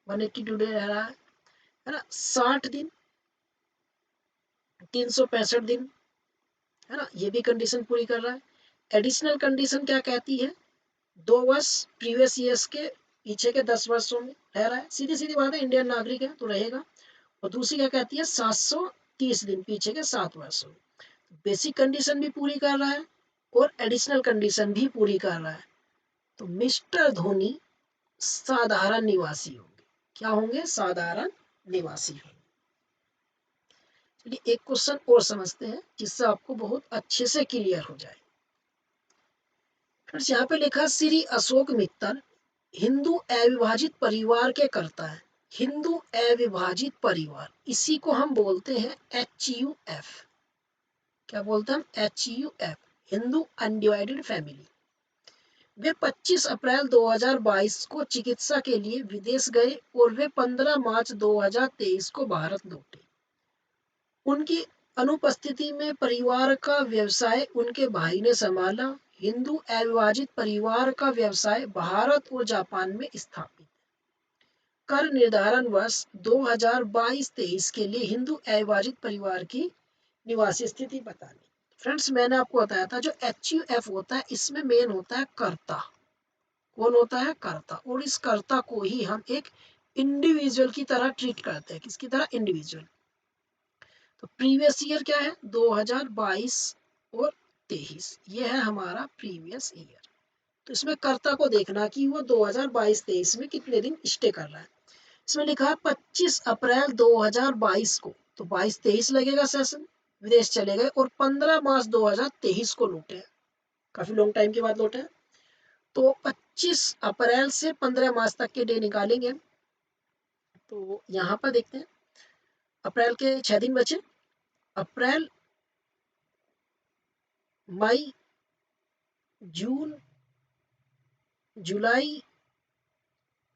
182 डे रह रहा है ना, 60 दिन, 365 दिन, है ना, ये भी कंडीशन पूरी कर रहा है। एडिशनल कंडीशन क्या कहती है? 2 वर्ष प्रीवियस ईयर्स के पीछे के 10 वर्षों में रह रहा है, सीधी सीधी बात है, इंडियन नागरिक है तो रहेगा। और दूसरी क्या कहती है? 730 दिन पीछे के 7 वर्षों में। बेसिक कंडीशन भी पूरी कर रहा है और एडिशनल कंडीशन भी पूरी कर रहा है। तो मिस्टर धोनी साधारण निवासी होंगे। क्या होंगे? साधारण निवासी होंगे। चलिए एक क्वेश्चन और समझते हैं जिससे आपको बहुत अच्छे से क्लियर हो जाए। फ्रेंड्स, यहाँ पे लिखा श्री अशोक मित्तल हिंदू अविभाजित परिवार के कर्ता है। हिंदू अविभाजित परिवार, इसी को हम बोलते हैं HUF। क्या बोलते हैं हम? HUF, Hindu undivided family. वे 25 अप्रैल 2022 को चिकित्सा के लिए विदेश गए और वे 15 मार्च 2023 को भारत लौटे। उनकी अनुपस्थिति में परिवार का व्यवसाय उनके भाई ने संभाला। हिंदू अविभाजित परिवार का व्यवसाय भारत और जापान में स्थापित। कर निर्धारण वर्ष 2022-23 के लिए हिंदू अविभाजित परिवार की निवासी स्थिति बतानी। फ्रेंड्स, मैंने आपको बताया था जो HUF होता है, इसमें मेन होता है कर्ता। कौन होता है? कर्ता। और इस कर्ता को ही हम एक इंडिविजुअल की तरह ट्रीट करते हैं। किसकी तरह? इंडिविजुअल। तो प्रीवियस ईयर क्या है? 2022 और 23, ये है हमारा प्रीवियस ईयर। तो इसमें कर्ता को देखना कि वो 2022-23 में कितने दिन स्टे कर रहा है। इसमें लिखा है 25 अप्रैल 2022 को, तो 22-23 लगेगा सेशन, विदेश चले गए और 15 मार्च 2023 को लौटे हैं। काफी लॉन्ग टाइम के बाद लौटे हैं। तो 25 अप्रैल से 15 मार्च तक के डे निकालेंगे। तो यहाँ पर देखते हैं, अप्रैल के 6 दिन बचे। अप्रैल, मई, जून, जुलाई,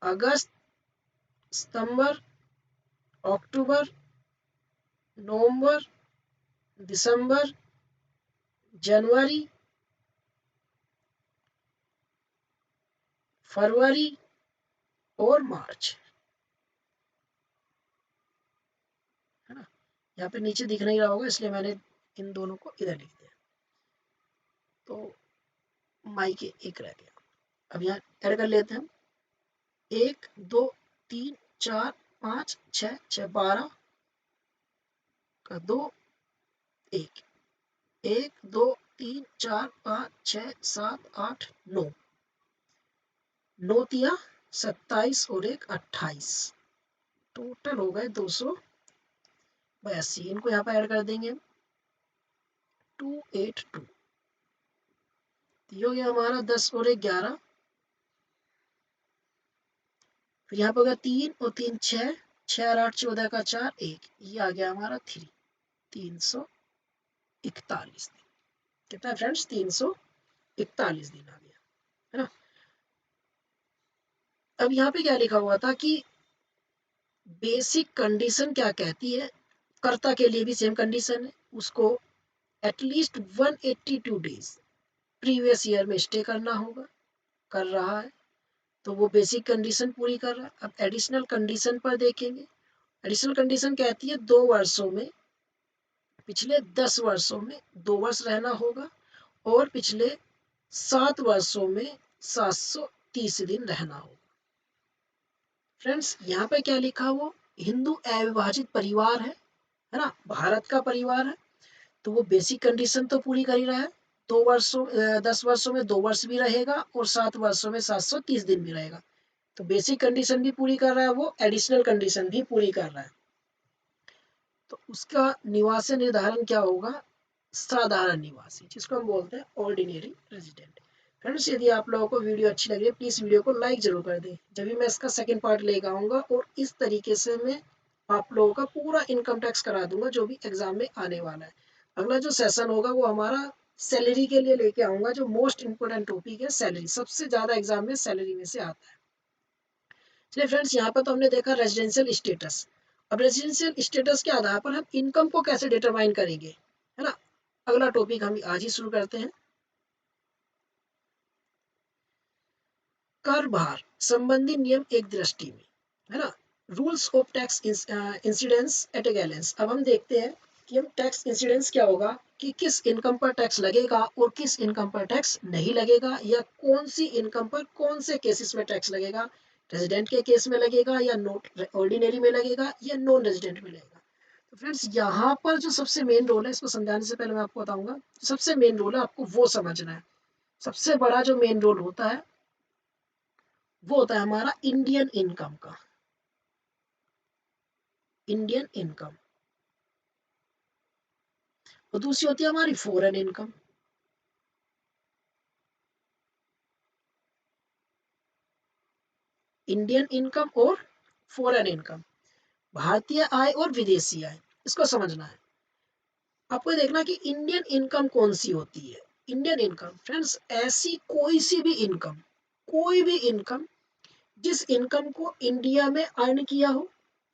अगस्त, सितंबर, अक्टूबर, नवंबर, दिसंबर, जनवरी, फरवरी और मार्च, है ना। यहाँ पे नीचे दिख नहीं रहा होगा, इसलिए मैंने इन दोनों को इधर लिख दिया। तो मायके एक रह गया। अब यहाँ ऐड कर लेते हैं हम, 1 2 3 4 5 6 6 12 का 2 1 1 2 3 4 5 6 7 8 9 9 तिया 27 और 1 28, टोटल हो गए 282। इनको यहाँ पर ऐड कर देंगे 282, ये हो गया हमारा 10 और 1 11, फिर यहाँ पर होगा 3 और 3 6, 6 और 8 14 का 4 1, ये आ गया हमारा 341 दिन। कितना है फ्रेंड्स? 341 दिन आ गया, है ना। अब यहाँ पे क्या लिखा हुआ था कि बेसिक कंडीशन क्या कहती है, कर्ता के लिए भी सेम कंडीशन है, उसको एटलीस्ट 182 डेज प्रीवियस ईयर में स्टे करना होगा, कर रहा है तो वो बेसिक कंडीशन पूरी कर रहा है। अब एडिशनल कंडीशन पर देखेंगे, एडिशनल कंडीशन कहती है 2 वर्षों में, पिछले 10 वर्षों में 2 वर्ष रहना होगा और पिछले 7 वर्षों में 730 दिन रहना होगा। फ्रेंड्स यहाँ पे क्या लिखा, वो हिंदू अविभाजित परिवार है ना, भारत का परिवार है, तो वो बेसिक कंडीशन तो पूरी कर ही रहा है। 10 वर्षों में 2 वर्ष भी रहेगा और 7 वर्षों में 730 दिन भी रहेगा, तो बेसिक कंडीशन भी पूरी कर रहा है, वो एडिशनल कंडीशन भी पूरी कर रहा है। तो उसका निवासी निर्धारण क्या होगा, साधारण निवासी, जिसको हम बोलते हैं ऑर्डिनरी रेजिडेंट। फ्रेंड्स यदि आप लोगों को वीडियो अच्छी लगी है प्लीज़ वीडियो को लाइक जरूर कर दें, जब भी मैं इसका सेकंड पार्ट लेकर आऊँगा और इस तरीके से मैं आप लोगों का पूरा इनकम टैक्स करा दूंगा जो भी एग्जाम में आने वाला है। अगला जो सेशन होगा वो हमारा सैलरी के लिए लेके आऊँगा, जो मोस्ट इंपॉर्टेंट टॉपिक है सैलरी, सबसे ज़्यादा एग्जाम में सैलरी में से आता है। चलिए फ्रेंड्स यहाँ पर तो हमने देखा रेजिडेंशियल स्टेटस। अब रेजिडेंशियल स्टेटस के आधार पर हम इनकम को कैसे डिटरमाइन करेंगे, है ना। अगला टॉपिक हम आज ही शुरू करते हैं। कर भार संबंधी नियम एक दृष्टि में, है ना, rules of tax incidence at A gallons. अब हम देखते हैं कि हम टैक्स इंसिडेंस क्या होगा, कि किस इनकम पर टैक्स लगेगा और किस इनकम पर टैक्स नहीं लगेगा, या कौन सी इनकम पर कौन से केसेस में टैक्स लगेगा, रेजिडेंट के केस में लगेगा या नॉट ऑर्डिनरी में लगेगा या नॉन रेजिडेंट में लगेगा। तो फ्रेंड्स यहाँ पर जो सबसे मेन रोल है, इसको समझाने से पहले मैं आपको बताऊंगा, सबसे मेन रोल है आपको वो समझना है। सबसे बड़ा जो मेन रोल होता है वो होता है हमारा इंडियन इनकम का, इंडियन इनकम, और दूसरी होती है हमारी फॉरेन इनकम। इंडियन इनकम और फॉरेन इनकम, भारतीय आय और विदेशी आय, इसको समझना है आपको। देखना कि इंडियन इनकम कौन सी होती है। इंडियन इनकम फ्रेंड्स ऐसी कोई सी भी इनकम, कोई भी इनकम जिस इनकम को इंडिया में अर्न किया हो,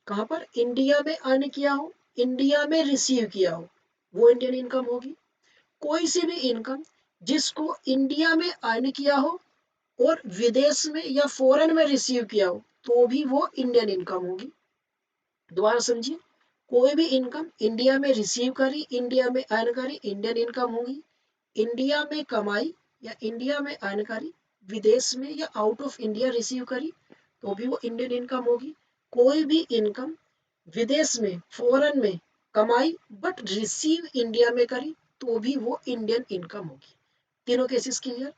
कहां पर, इंडिया में अर्न किया हो, इंडिया में रिसीव किया हो, वो इंडियन इनकम होगी। कोई सी भी इनकम जिसको इंडिया में अर्न किया हो और विदेश में या फॉरेन में रिसीव किया हो, तो भी वो इंडियन इनकम होगी। दोबारा समझिए, कोई भी इनकम इंडिया में रिसीव करी, इंडिया में अर्न करी, इंडियन इनकम होगी। इंडिया में कमाई या इंडिया में अर्न करी, विदेश में या आउट ऑफ इंडिया रिसीव करी, तो भी वो इंडियन इनकम होगी। कोई भी इनकम विदेश में, फॉरेन में कमाई बट रिसीव इंडिया में करी, तो भी वो इंडियन इनकम होगी। तीनों cases clear.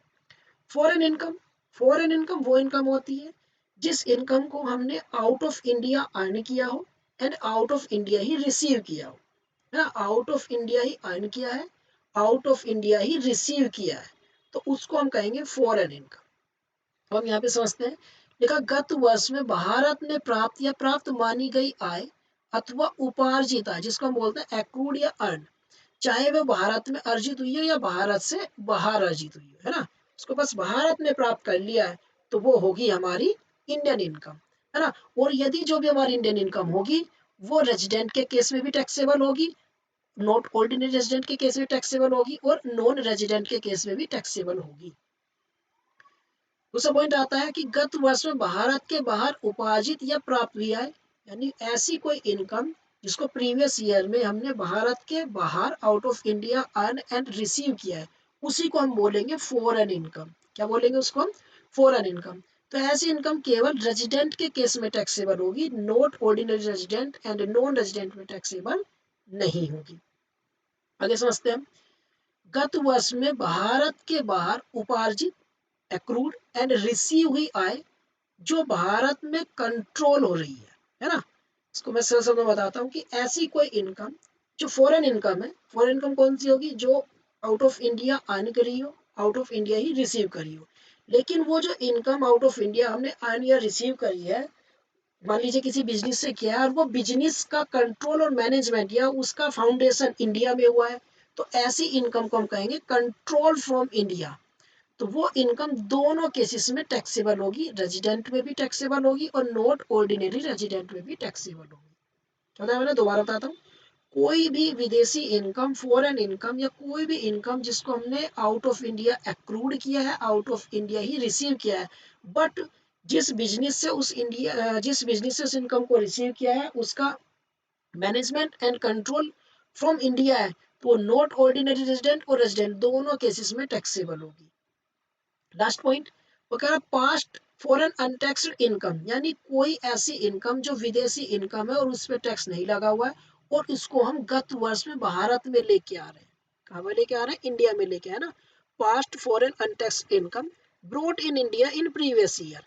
Foreign income, foreign income वो इनकम होती है जिस इनकम को हमने आउट ऑफ इंडिया अर्न किया हो and out of India he receive किया हो, है ना। Out of India he earn किया है, out of India he receive किया है, तो उसको हम कहेंगे फॉरेन इनकम। हम यहाँ पे समझते हैं, देखा गत वर्ष में भारत में प्राप्त या प्राप्त मानी गई आय अथवा उपार्जित आय, जिसको हम बोलते हैं एक्रूड या अर्न, चाहे वह भारत में अर्जित हुई है या भारत से बाहर अर्जित हुई है ना, उसको बस भारत में प्राप्त कर लिया है, तो वो होगी हमारी इंडियन इनकम, है ना। और यदि जो भी हमारी इंडियन इनकम होगी वो रेजिडेंट के केस में भी टैक्सेबल होगी, नॉट ऑर्डिनरी रेजिडेंट के केस में टैक्सेबल होगी और नॉन रेजिडेंट के केस में भी टैक्सेबल होगी। दूसरा पॉइंट आता है कि गत वर्ष में भारत के बाहर उपार्जित या प्राप्त हुई है, यानी ऐसी कोई इनकम जिसको प्रीवियस ईयर में हमने भारत के बाहर out of India earn and receive किया है, उसी को हम बोलेंगे फॉरेन इनकम। क्या बोलेंगे उसको हम? Foreign income. तो ऐसी इनकम केवल रेजिडेंट के केस में टैक्सेबल होगी, not ordinary resident and non resident में टैक्सेबल नहीं होगी। आगे समझते हैं हम। गत वर्ष में भारत के बाहर उपार्जित, एक्रूड एंड रिसीव हुई आय जो भारत में कंट्रोल हो रही है ना, इसको मैं सरल शब्दों में बताता हूँ कि ऐसी कोई इनकम जो फॉरेन इनकम है, फॉरेन इनकम कौन सी होगी? जो आउट ऑफ इंडिया अर्न करी हो, out of India he receive करी हो। लेकिन वो जो इनकम आउट ऑफ इंडिया हमने अर्न या रिसीव करी है, मान लीजिए किसी बिजनेस से किया है और वो बिजनेस का कंट्रोल और मैनेजमेंट या उसका फाउंडेशन इंडिया में हुआ है, तो ऐसी इनकम को हम कहेंगे कंट्रोल फ्रॉम इंडिया। तो वो इनकम दोनों केसेस में टैक्सेबल होगी, रेजिडेंट में भी टैक्सेबल होगी और नॉट ऑर्डिनरी रेजिडेंट में भी टैक्सेबल होगी। तो मैं दोबारा बताता हूँ, कोई भी विदेशी इनकम, फॉरेन इनकम या कोई भी इनकम जिसको हमने आउट ऑफ इंडिया एक्रूड किया है, out of India he receive किया है, बट जिस बिजनेस से उस इनकम को रिसीव किया है उसका management and control from India है, तो नॉट ऑर्डिनरी रेजिडेंट और रेजिडेंट दोनों केसेस में टैक्सेबल होगी। लास्ट पॉइंट, वो कह रहा पास्ट फॉरेन अनटैक्स्ड इनकम, यानी कोई ऐसी इनकम जो विदेशी इनकम है और उस पर टैक्स नहीं लगा हुआ है और इसको हम गत वर्ष में भारत में लेके आ रहे हैं। कहाँ में लेके आ रहे हैं? इंडिया में लेके, है ना। Past foreign untaxed income brought in India in previous year,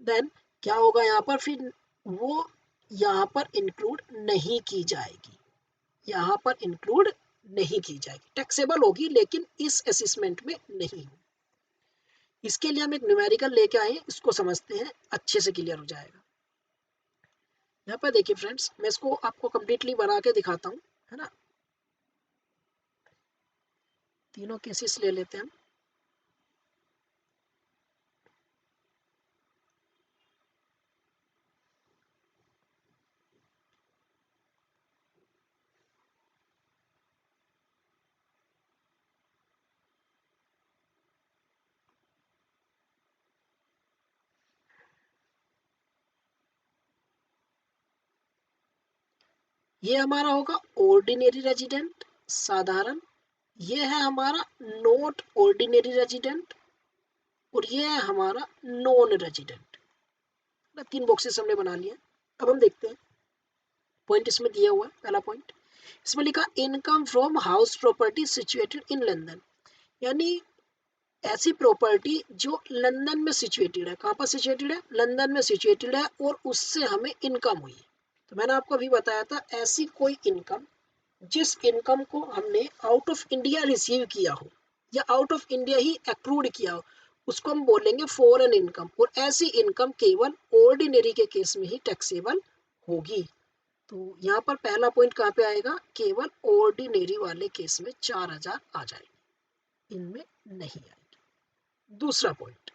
then क्या होगा यहाँ पर? फिर वो यहाँ पर इंक्लूड नहीं की जाएगी, यहाँ पर इंक्लूड नहीं की जाएगी, टैक्सेबल होगी लेकिन इस असेसमेंट में नहीं होगी। इसके लिए हम एक न्यूमेरिकल लेके आए हैं, इसको समझते हैं, अच्छे से क्लियर हो जाएगा। यहाँ पर देखिए फ्रेंड्स, मैं इसको आपको कंप्लीटली बना के दिखाता हूँ, है ना। तीनों केसेस ले लेते हैं हम। ये हमारा होगा ऑर्डिनरी रेजिडेंट, साधारण। ये है हमारा नॉट ऑर्डिनरी रेजिडेंट और ये है हमारा नॉन रेजिडेंट। तीन बॉक्सेस हमने बना लिए। अब हम देखते हैं, पॉइंट इसमें दिया हुआ है। पहला पॉइंट इसमें लिखा income from house property situated in London, यानी ऐसी प्रॉपर्टी जो लंदन में सिचुएटेड है। कहाँ पर सिचुएटेड है? लंदन में सिचुएटेड है और उससे हमें इनकम हुई। तो मैंने आपको अभी बताया था, ऐसी कोई इनकम जिस इनकम को हमने आउट ऑफ इंडिया रिसीव किया हो या out of India he accrued किया हो, उसको हम बोलेंगे फॉरेन इनकम। और ऐसी इनकम केवल ऑर्डिनरी के केस में ही टैक्सेबल होगी। तो यहाँ पर पहला पॉइंट कहाँ पे आएगा? केवल ऑर्डिनरी वाले केस में 4000 आ जाएगी, इनमें नहीं आएगी। दूसरा पॉइंट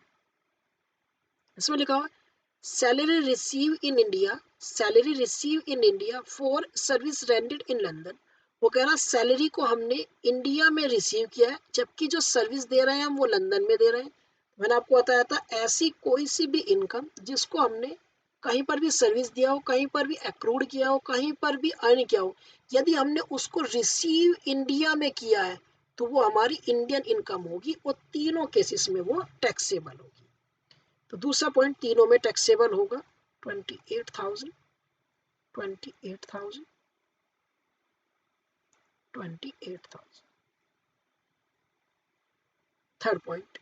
इसमें लिखा हुआ salary receive in India, salary receive in India for service rendered in London. वो कह रहा सैलरी को हमने इंडिया में रिसीव किया है जबकि जो सर्विस दे रहे हैं हम वो लंदन में दे रहे हैं। मैंने आपको बताया था, ऐसी कोई सी भी इनकम जिसको हमने कहीं पर भी सर्विस दिया हो, कहीं पर भी एक्रूड किया हो, कहीं पर भी अर्न किया हो, यदि हमने उसको रिसीव इंडिया में किया है तो वो हमारी इंडियन इनकम होगी और तीनों केसेस में वो टैक्सेबल होगी। तो दूसरा पॉइंट तीनों में टैक्सेबल होगा। 28,000, 28,000, 28,000। थर्ड पॉइंट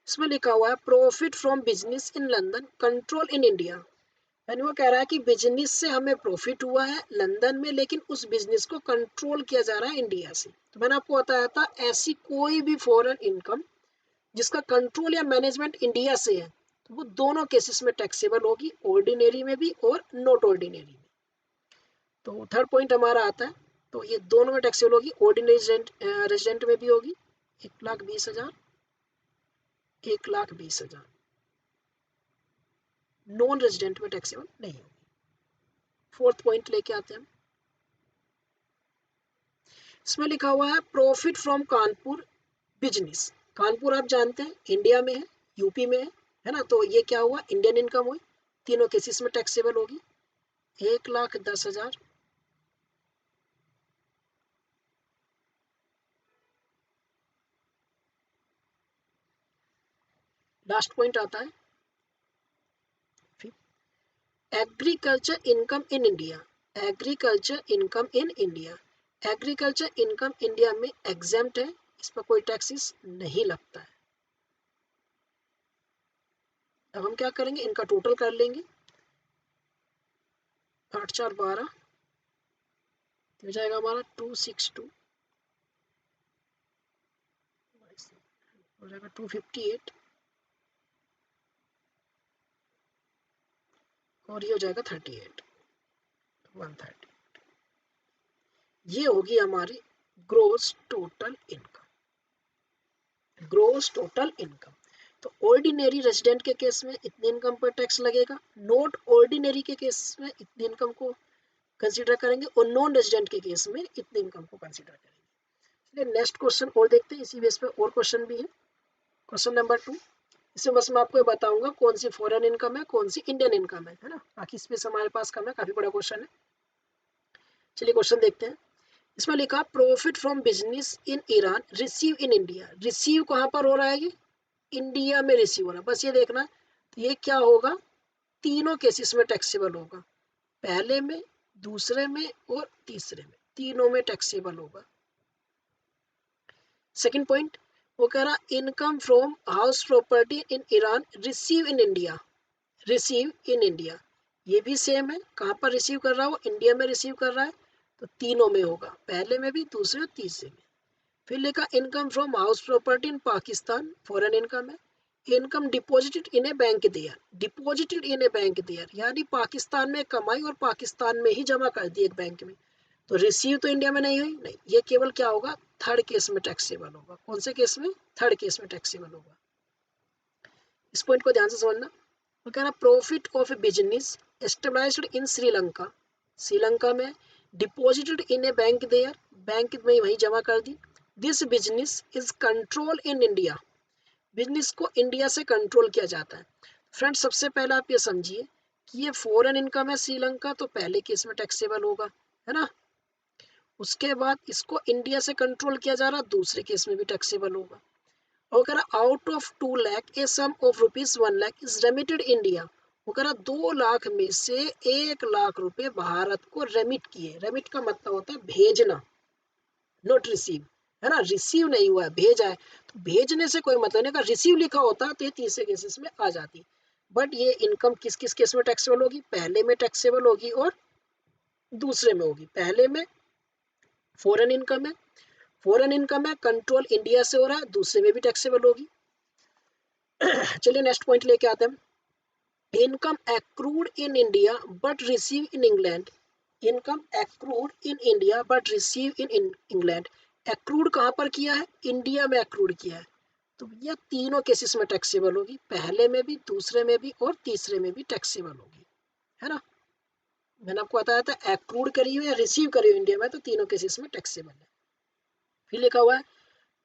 इसमें लिखा हुआ है profit from business in London control in India, यानी वो कह रहा है कि बिजनेस से हमें प्रॉफिट हुआ है लंदन में लेकिन उस बिजनेस को कंट्रोल किया जा रहा है इंडिया से। तो मैंने आपको बताया था, ऐसी कोई भी फॉरेन इनकम जिसका कंट्रोल या मैनेजमेंट इंडिया से है तो वो दोनों केसेस में टैक्सेबल होगी, ऑर्डिनरी में भी और नॉट ऑर्डिनरी में। तो थर्ड पॉइंट हमारा आता है, तो ये दोनों में टैक्सेबल होगी, ऑर्डिनरी रेजिडेंट में भी होगी 1,20,000, 1,20,000, नॉन रेजिडेंट में टैक्सेबल नहीं होगी। फोर्थ पॉइंट लेके आते हैं हम। इसमें लिखा हुआ है profit from Kanpur business. Kanpur आप जानते हैं इंडिया में है, यूपी में है ना। तो ये क्या हुआ? इंडियन इनकम हुई, तीनों केसेस में टैक्सेबल होगी। 1,10,000, लास्ट पॉइंट आता है agriculture income in India. Agriculture income in India, agriculture income India में एग्जेम्प्ट है, इस पर कोई टैक्सेस नहीं लगता है। अब हम क्या करेंगे, इनका टोटल कर लेंगे, 8 4 12 हो जाएगा हमारा 262, हो जाएगा 258 और ये हो जाएगा 38 130। ये होगी हमारी gross total income. Gross total income. तो ऑर्डिनरी रेजिडेंट के केस में इतने इनकम पर टैक्स लगेगा, नॉट ऑर्डिनरी के केस में इतने इनकम को कंसीडर करेंगे और नॉन रेजिडेंट के केस में इतने इनकम को कंसीडर करेंगे। चलिए नेक्स्ट क्वेश्चन और देखते हैं, इसी बेस पे और क्वेश्चन भी है। क्वेश्चन नंबर 2, इसमें बस मैं आपको बताऊंगा कौन सी फॉरेन इनकम है, कौन सी इंडियन इनकम है ना, बाकी स्पेस हमारे पास कम है, काफी बड़ा क्वेश्चन है। चलिए क्वेश्चन देखते हैं। इसमें लिखा profit from business in Iran receive in India. Receive कहाँ पर हो रहा है, ये इंडिया में रिसीव हो रहा है, बस ये देखना। तो ये क्या होगा, तीनों केसेस में टैक्सेबल होगा, पहले में, दूसरे में और तीसरे में, तीनों में टैक्सेबल होगा। सेकंड पॉइंट, वो कह रहा income from house property in Iran receive in India. Receive in India, ये भी सेम है, कहाँ पर रिसीव कर रहा है, वो इंडिया में रिसीव कर रहा है, तो तीनों में होगा, पहले में भी, दूसरे और तीसरे में। फिर लिखा income from house property in Pakistan, foreign income है। Income deposited in a bank there, deposited in a bank there, यानी पाकिस्तान में कमाई और पाकिस्तान में ही जमा कर दी एक बैंक में, तो रिसीव तो इंडिया में नहीं हुई, नहीं, ये केवल क्या होगा, थर्ड केस में टैक्सेबल होगा। कौन से केस में, थर्ड केस में टैक्सेबल होगा। इस पॉइंट को ध्यान से समझना। वो कह रहा profit of a business established in Sri Lanka, Sri Lanka में, deposited in a bank there, bank में वही जमा कर दी। This business is control in India, business को इंडिया से कंट्रोल किया जाता है। फ्रेंड्स सबसे पहले आप ये समझिए कि ये फॉरेन इनकम है श्रीलंका, तो पहले केस में टैक्सेबल होगा, है ना। उसके बाद इसको इंडिया से कंट्रोल किया जा रहा, दूसरे केस में भी टैक्सेबल होगा। अगर out of 2 lakh a sum of rupees 1 lakh is remitted India, वो कह रहा 2 लाख में से 1 लाख रुपए भारत को रेमिट किए। रेमिट का मतलब होता है भेजना, नॉट रिसीव, है ना, रिसीव नहीं हुआ है, भेजा है, तो भेजने से कोई मतलब नहीं। अगर रिसीव लिखा होता तो ये तीसरे केसेस में आ जाती, बट ये इनकम किस किस केस में टैक्सेबल होगी, पहले में टैक्सेबल होगी और दूसरे में होगी। पहले में फॉरेन इनकम है, फॉरेन इनकम है, कंट्रोल इंडिया से हो रहा है, दूसरे में भी टैक्सेबल होगी। चलिए नेक्स्ट पॉइंट लेके आते हैं। Income accrued in India but receive in England, income accrued in India but receive in England. Accrued कहाँ पर किया है, इंडिया में एक्रूड किया है, तो ये तीनों केसेस में टैक्सेबल होगी, पहले में भी, दूसरे में भी और तीसरे में भी टैक्सेबल होगी, है ना। मैंने आपको बताया था एक्रूड करी हुई या रिसीव करी हुई इंडिया में, तो तीनों केसेस में टैक्सेबल है। फिर लिखा हुआ है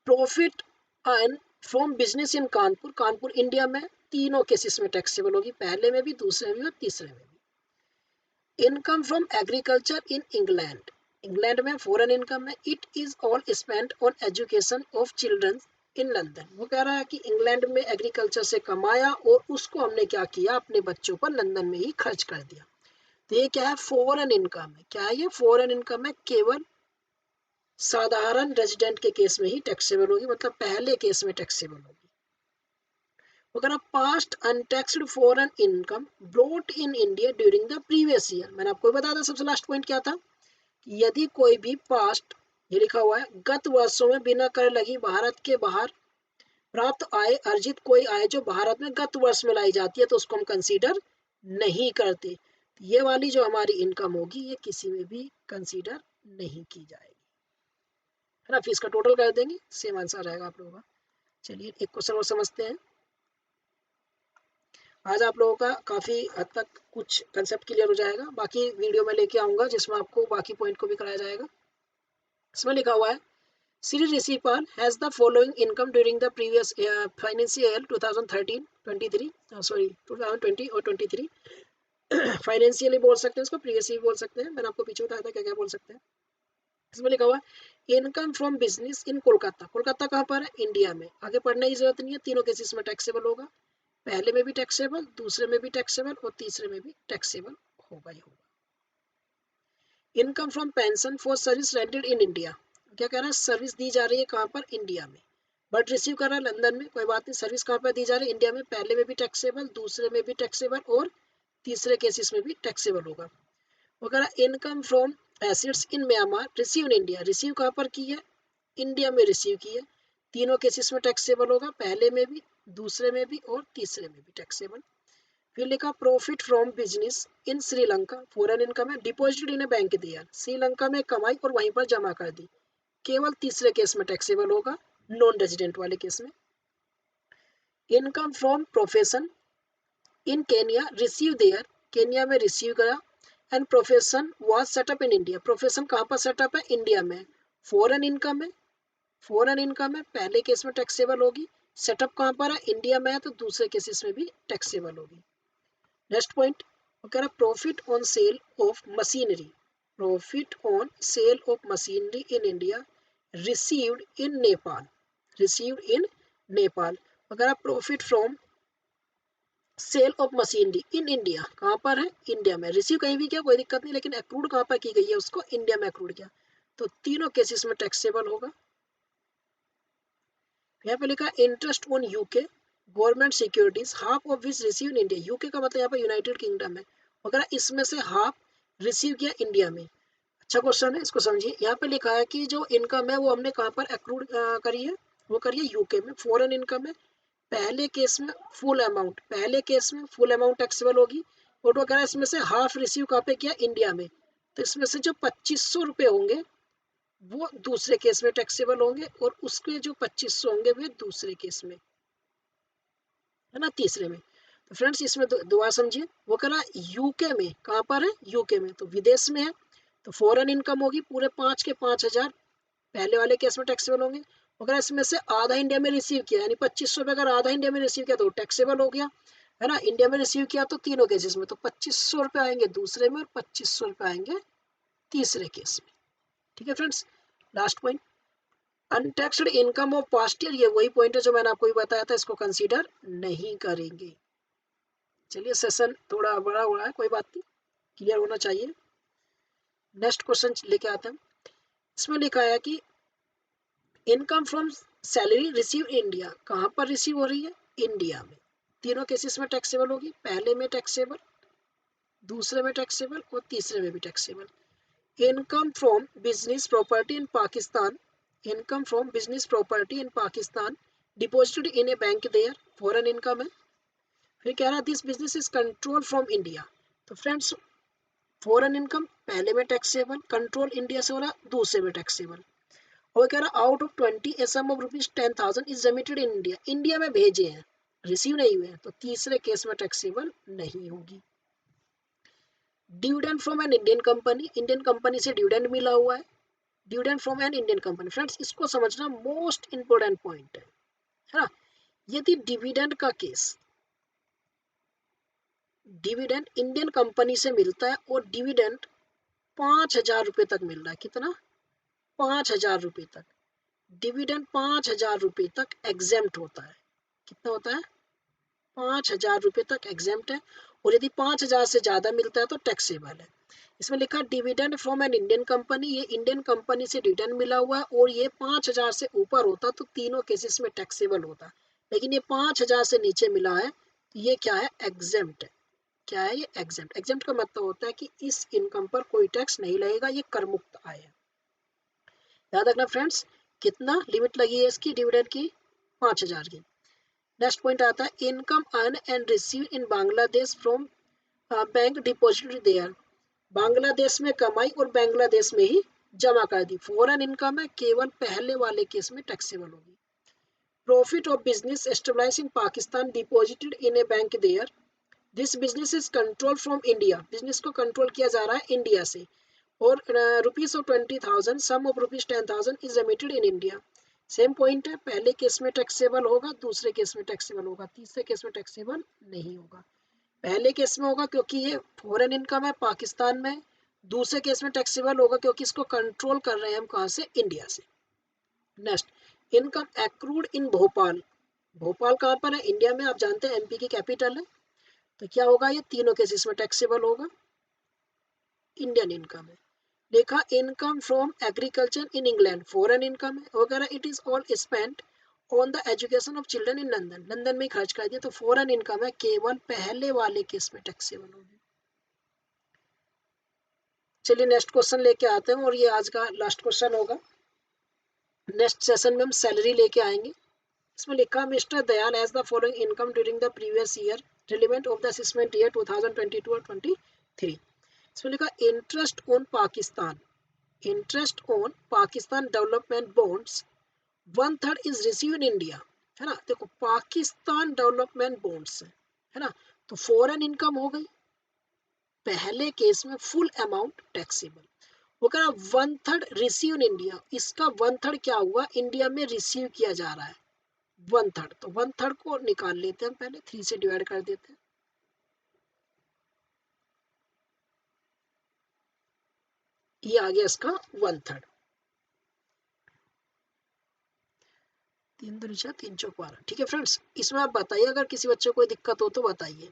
profit earn from business in Kanpur, Kanpur India में, तीनों केसेस में टैक्सेबल होगी, पहले में भी, दूसरे में भी और तीसरे में भी। Income from agriculture in England, England में फॉरेन इनकम है, it is all spent on education of children in London. वो कह रहा है कि इंग्लैंड में एग्रीकल्चर से कमाया और उसको हमने क्या किया, अपने बच्चों पर लंदन में ही खर्च कर दिया। तो ये क्या है, फॉरेन इनकम है। क्या है ये, फॉरेन इनकम है, केवल साधारण रेजिडेंट के केस में ही टैक्सेबल होगी, मतलब पहले केस में टैक्सेबल होगी। अगर आप past untaxed foreign income brought in India during the previous year, मैंने आपको बताया था सबसे लास्ट पॉइंट क्या था, कि यदि कोई भी पास्ट, ये लिखा हुआ है, गत वर्षों में बिना कर लगी भारत के बाहर प्राप्त आय, अर्जित कोई आय जो भारत में गत वर्ष में लाई जाती है, तो उसको हम कंसीडर नहीं करते। ये वाली जो हमारी इनकम होगी, ये किसी में भी कंसीडर नहीं की जाएगी, है ना। फीस का टोटल कर देंगे, सेम आंसर रहेगा आप लोगों का। चलिए एक क्वेश्चन और समझते हैं। आज आप लोगों का काफ़ी हद तक कुछ कंसेप्ट क्लियर हो जाएगा, बाकी वीडियो में लेके आऊँगा जिसमें आपको बाकी पॉइंट को भी कराया जाएगा। इसमें लिखा हुआ है Sri Risipal has the following income during the previous financial year 2013-23 sorry 2020 और 23। फाइनेंशियली बोल सकते हैं इसको, प्रीवियस भी बोल सकते हैं, मैंने आपको पीछे बताया था क्या क्या बोल सकते हैं। इसमें लिखा हुआ है income from business in Kolkata, Kolkata कहाँ पर है, इंडिया में, आगे पढ़ने की जरूरत नहीं है, तीनों केसेस में टैक्सेबल होगा। पहले में भी टैक्सेबल, दूसरे में भी टैक्सेबल और तीसरे में भी टैक्सेबल होगा ही होगा। Income from pension for service rendered in India, क्या कह रहा है, सर्विस दी जा रही है कहाँ पर, इंडिया में, बट रिसीव कर रहा है लंदन में, कोई बात नहीं, सर्विस कहाँ पर दी जा रही है, इंडिया में, पहले में भी टैक्सेबल, दूसरे में भी टैक्सेबल और तीसरे केसेस में भी टैक्सेबल होगा। वो कह रहा है income from assets in Myanmar receive in India, receive कहाँ पर की है, इंडिया में रिसीव की है, तीनों केसेस में टैक्सेबल होगा, पहले में भी, दूसरे में भी और तीसरे में भी टैक्सेबल। फिर लिखा profit from business in Sri Lanka, foreign income है, डिपॉजिटेड इन ए बैंक दिया, श्रीलंका में कमाई और वहीं पर जमा कर दी, केवल तीसरे केस में टैक्सेबल होगा, नॉन रेजिडेंट वाले केस में। Income from profession in Kenya receive there, Kenya में रिसीव करा, and profession was setup in India, profession कहाँ पर सेटअप है, इंडिया में, फॉरेन इनकम है, फॉरेन इनकम है, पहले केस में टैक्सेबल होगी, सेटअप कहाँ पर है, इंडिया में है, तो दूसरे केसेस में भी टैक्सेबल होगी। नेक्स्ट पॉइंट वो कह रहा है profit on sale of machinery, profit on sale of machinery in India received in Nepal, received in Nepal. वो कह रहा है profit from sale of machinery in India, कहाँ पर है, इंडिया में, रिसीव कहीं भी किया कोई दिक्कत नहीं, लेकिन एक्रूड कहाँ पर की गई है, उसको इंडिया में एक्रूड किया, तो तीनों केसेस में टैक्सेबल होगा। यहाँ पे लिखा interest on UK government securities half of which receive in India, UK का मतलब यहाँ पे यूनाइटेड किंगडम है, अगर इसमें से हाफ रिसीव किया इंडिया में। अच्छा क्वेश्चन है, इसको समझिए, यहाँ पे लिखा है कि जो इनकम है वो हमने कहाँ पर एक्रूड करी है, वो करी है यूके में, फॉरेन इनकम है, पहले केस में फुल अमाउंट, पहले केस में फुल अमाउंट टैक्सेबल होगी, और वो कह रहा है इसमें से हाफ रिसीव कहाँ पे किया, इंडिया में, तो इसमें से जो 2500 रुपये होंगे वो दूसरे केस में टैक्सेबल होंगे, और उसके जो 2500 होंगे वे दूसरे केस में, है ना, तीसरे में। तो फ्रेंड्स इसमें दुआ समझिए, वो कह रहा यूके में, कहाँ पर है, यूके में, तो विदेश में है, तो फॉरेन इनकम होगी पूरे 5 के 5000, पहले वाले केस में टैक्सेबल होंगे, अगर इसमें से आधा इंडिया में रिसीव किया, यानी 2500 में अगर आधा इंडिया में रिसीव किया तो टैक्सेबल हो गया, है ना, इंडिया में रिसीव किया तो तीनों केसेस में, तो 2500 रुपये आएंगे दूसरे में और 2500 रुपये आएंगे तीसरे केस में। ठीक है friends, last point untaxed income of past year, ये वही पॉइंट है जो मैंने आपको भी बताया था, इसको कंसीडर नहीं करेंगे। चलिए सेशन थोड़ा बड़ा हुआ है, कोई बात नहीं, क्लियर होना चाहिए। नेक्स्ट क्वेश्चन लेके आते हैं, इसमें लिखा है कि income from salary receive India, कहाँ पर रिसीव हो रही है, इंडिया में, तीनों केसेस में टैक्सेबल होगी, पहले में टैक्सेबल, दूसरे में टैक्सेबल और तीसरे में भी taxable. Income from business property in Pakistan, income from business property in Pakistan deposited in a bank there, foreign income है। फिर कह रहा है this business is control from India, तो फ्रेंड्स फॉरेन इनकम पहले में टैक्सेबल, कंट्रोल इंडिया से हो रहा दूसरे में टैक्सेबल, और कह रहा out of 20 a sum of ₹10,000 is remitted in India, India में भेजे हैं, रिसीव नहीं हुए हैं, तो तीसरे केस में टैक्सेबल नहीं होगी। Dividend from an Indian company, Indian company से डिविडेंड मिला हुआ है, dividend from an Indian company, friends इसको समझना मोस्ट इंपोर्टेंट पॉइंट है ना, यदि डिविडेंड का केस, डिविडेंड इंडियन कंपनी से मिलता है और डिविडेंड 5000 रुपये तक मिल रहा है, कितना, 5000 रुपये तक, डिविडेंड 5000 रुपये तक एग्जेम्प्ट होता है, कितना होता है, 5000 रुपये तक एग्जेम्प्ट है, और यदि 5000 से ज्यादा मिलता है तो टैक्सेबल है। इसमें लिखा dividend from an Indian company, ये इंडियन कंपनी से डिविडेंड मिला हुआ है और ये 5000 से ऊपर होता तो तीनों केसेस में टैक्सेबल होता, लेकिन ये 5000 से नीचे मिला है तो ये क्या है, एग्जेम्प्ट है। क्या है ये, एग्जेम्प्ट, एग्जेम्प्ट का मतलब होता है कि इस इनकम पर कोई टैक्स नहीं लगेगा, ये कर मुक्त आय है। याद रखना फ्रेंड्स, कितना लिमिट लगी है इसकी डिविडेंड की, 5000 की। नेक्स्ट पॉइंट आता है income earn and receive in Bangladesh from bank deposit there, Bangladesh में कमाई और बांग्लादेश में ही जमा कर दी, फॉरेन इनकम है, केवल पहले वाले केस में टैक्सेबल होगी। Profit of business establish in Pakistan deposited in a bank there, this business is control from India, business को कंट्रोल किया जा रहा है इंडिया से, और rupees of 20,000 sum of ₹10,000 is remitted in India, same point है, पहले केस में टैक्सेबल होगा, दूसरे केस में टैक्सेबल होगा, तीसरे केस में टैक्सेबल नहीं होगा। पहले केस में होगा क्योंकि ये फॉरेन इनकम है पाकिस्तान में, दूसरे केस में टैक्सेबल होगा क्योंकि इसको कंट्रोल कर रहे हैं हम कहाँ से, इंडिया से। नेक्स्ट इनकम एक्रूड इन भोपाल, भोपाल कहाँ पर है? इंडिया में, आप जानते हैं एमपी की कैपिटल है। तो क्या होगा, ये तीनों केसेस में टैक्सेबल होगा। इंडियन इनकम है। देखा, income from agriculture in England foreign income है वगैरह, it is all spent on the education of children in London, London में ही खर्च कर दिया, तो फॉरेन इनकम है, केवल पहले वाले केस में टैक्सेबल होगी। चलिए नेक्स्ट क्वेश्चन लेके आते हैं, और ये आज का लास्ट क्वेश्चन होगा। नेक्स्ट सेशन में हम सैलरी लेके आएंगे। इसमें लिखा, mister Dayal has the following income during the previous year relevant of the assessment year 2022 और 23। इसमें लिखा, interest on Pakistan, interest on Pakistan development bonds 1/3 is receive in India, है ना। देखो, पाकिस्तान डेवलपमेंट बॉन्ड्स है ना, तो फॉरेन इनकम हो गई, पहले केस में फुल अमाउंट टैक्सेबल। वो कह रहा 1/3 रिसीव इन इंडिया, इसका 1/3 क्या हुआ, इंडिया में रिसीव किया जा रहा है 1/3, तो 1/3 को निकाल लेते हैं, पहले 3 से डिवाइड कर देते हैं। ये आ गया इसका 1/3, 3 2 6 3 चौक 12। ठीक है फ्रेंड्स, इसमें आप बताइए, अगर किसी बच्चे को कोई दिक्कत हो तो बताइए।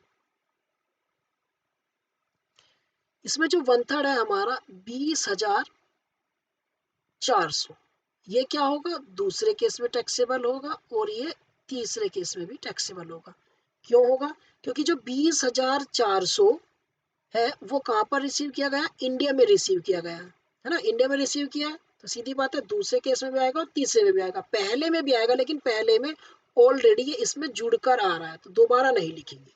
इसमें जो 1/3 है हमारा 20,400, ये क्या होगा, दूसरे केस में टैक्सेबल होगा, और ये तीसरे केस में भी टैक्सेबल होगा। क्यों होगा, क्योंकि जो 20,400 है वो कहाँ पर रिसीव किया गया, इंडिया में रिसीव किया गया है ना, इंडिया में रिसीव किया है, तो सीधी बात है दूसरे केस में भी आएगा और तीसरे में भी आएगा, पहले में भी आएगा, लेकिन पहले में ऑलरेडी ये इसमें जुड़कर आ रहा है, तो दोबारा नहीं लिखेंगे।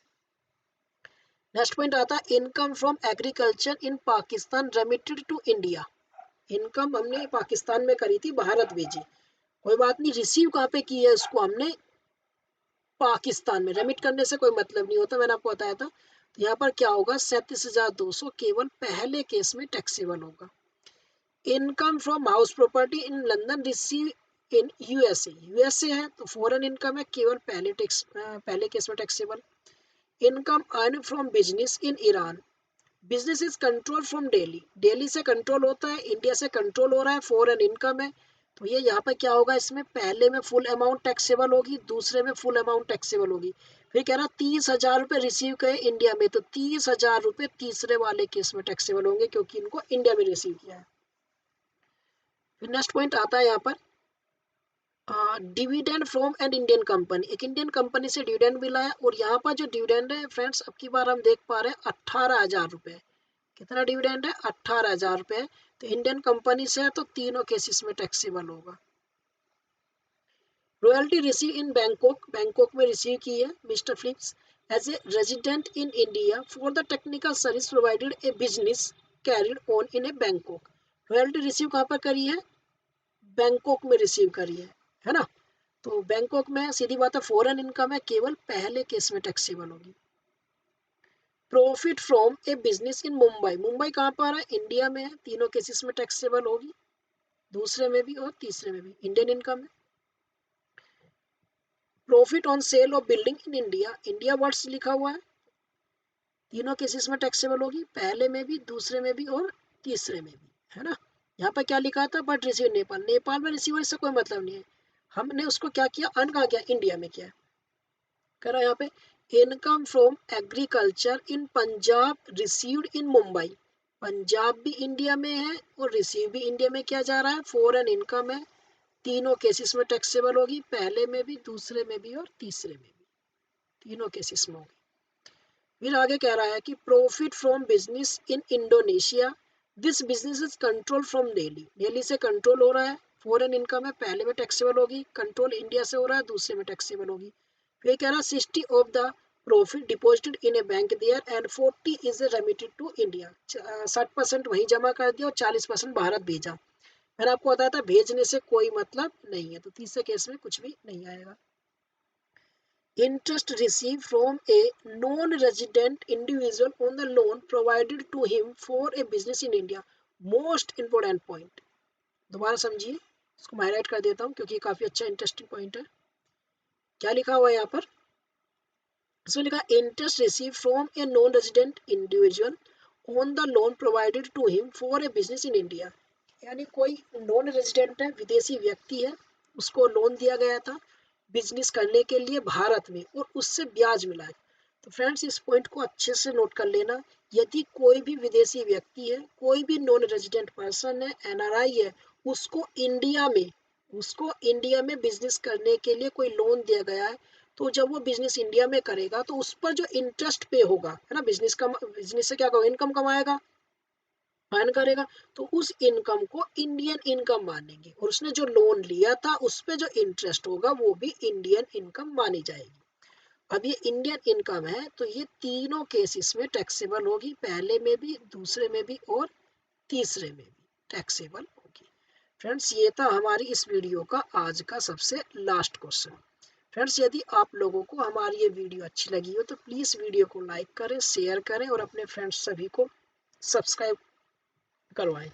नेक्स्ट पॉइंट आता है, income from agriculture in Pakistan remitted to India, income हमने पाकिस्तान में करी थी, भारत भेजी, कोई बात नहीं, रिसीव कहाँ पे की है, उसको हमने पाकिस्तान में, रेमिट करने से कोई मतलब नहीं होता, मैंने आपको बताया था। तो यहाँ पर क्या होगा, 37,200 केवल पहले केस में टैक्सेबल होगा। Income from house property in London receive in USA, USA है तो फॉरेन इनकम है, केवल पहले केस में taxable. Income earn from business in Iran, business is control from Delhi, Delhi से कंट्रोल होता है, इंडिया से कंट्रोल हो रहा है, फॉरेन इनकम है, तो ये यहाँ पर क्या होगा, इसमें पहले में फुल अमाउंट टैक्सेबल होगी, दूसरे में फुल अमाउंट टैक्सेबल होगी। फिर कह रहा 30,000 रुपये रिसीव करे इंडिया में, तो 30,000 रुपये तीसरे वाले केस में टैक्सेबल होंगे, क्योंकि इनको इंडिया में रिसीव किया है। फिर नेक्स्ट पॉइंट आता है यहाँ पर, dividend from an Indian company, एक इंडियन कंपनी से डिविडेंड मिला है, और यहाँ पर जो डिविडेंड है फ्रेंड्स, अब की बार हम देख पा रहे हैं 18,000 रुपये, कितना डिविडेंड है, 18,000 रुपये, तो इंडियन कंपनी से है, तो तीनों केसेस में टैक्सेबल होगा। Royalty receive in Bangkok, Bangkok में रिसीव की है mister Philips as a resident in India for the technical service provided a business carried on in a Bangkok, royalty receive कहाँ पर करी है, बैंकॉक में रिसीव करी है ना, तो बैंकॉक में सीधी बात है फॉरेन इनकम है, केवल पहले केस में टैक्सेबल होगी। प्रॉफिट फ्रॉम ए बिजनेस इन मुंबई, मुंबई कहाँ पर है, इंडिया में है, तीनों केसेस में टैक्सेबल होगी, दूसरे में भी और तीसरे में भी इंडियन इनकम है। Profit on sale of building in India, India words लिखा हुआ है, तीनों केसेस में टैक्सेबल होगी, पहले में भी, दूसरे में भी और तीसरे में भी, है ना। यहाँ पर क्या लिखा था, बट रिसीव नेपाल, नेपाल में रिसीव इससे कोई मतलब नहीं है, हमने उसको क्या किया, अन कहा किया, इंडिया में किया। कह रहा है यहाँ पे, income from agriculture in Punjab received in Mumbai, Punjab भी इंडिया में है और रिसीव भी इंडिया में किया जा रहा है, फॉरेन इनकम है, तीनों केसेस में टैक्सेबल होगी, पहले में भी, दूसरे में भी और तीसरे में भी, तीनों केसेस में होगी। फिर आगे कह रहा है कि profit from business in Indonesia, this business is control from Delhi, Delhi से कंट्रोल हो रहा है, फॉरेन इनकम है, पहले में टैक्सेबल होगी, कंट्रोल इंडिया से हो रहा है, दूसरे में टैक्सेबल होगी। फिर कह रहा 60 of the profit deposited in a bank there and 40 is remitted to India, 60% वहीं जमा कर दिया और 40% भारत भेजा। मैंने आपको बताया था भेजने से कोई मतलब नहीं है, तो तीसरे केस में कुछ भी नहीं आएगा। Interest received from a non-resident individual on the loan provided to him for a business in India. Most important point. दोबारा समझिए, इसको मैं हाईलाइट कर देता हूँ क्योंकि काफी अच्छा इंटरेस्टिंग पॉइंट है। क्या लिखा हुआ है यहाँ पर, इसमें लिखा interest receive from a non resident individual on the loan provided to him for a business in India, यानी कोई नॉन रेजिडेंट है, विदेशी व्यक्ति है, उसको लोन दिया गया था बिजनेस करने के लिए भारत में और उससे ब्याज मिला है। तो फ्रेंड्स इस पॉइंट को अच्छे से नोट कर लेना। यदि कोई भी विदेशी व्यक्ति है, कोई भी नॉन रेजिडेंट पर्सन है, एनआरआई है, उसको इंडिया में बिजनेस करने के लिए कोई लोन दिया गया है, तो जब वो बिजनेस इंडिया में करेगा तो उस पर जो इंटरेस्ट पे होगा, है ना, बिजनेस से क्या होगा, इनकम कमाएगा, अर्न करेगा, तो उस इनकम को इंडियन इनकम मानेंगे और उसने जो लोन लिया था उस पे जो इंटरेस्ट होगा वो भी इंडियन इनकम मानी जाएगी। अब ये इंडियन इनकम है तो ये तीनों केसेस में टैक्सेबल होगी, पहले में भी, दूसरे में भी और तीसरे में भी टैक्सेबल होगी। फ्रेंड्स ये था हमारी इस वीडियो का आज का सबसे लास्ट क्वेश्चन। फ्रेंड्स यदि आप लोगों को हमारी ये वीडियो अच्छी लगी हो तो प्लीज़ वीडियो को लाइक करें, शेयर करें और अपने फ्रेंड्स सभी को सब्सक्राइब करवाएं।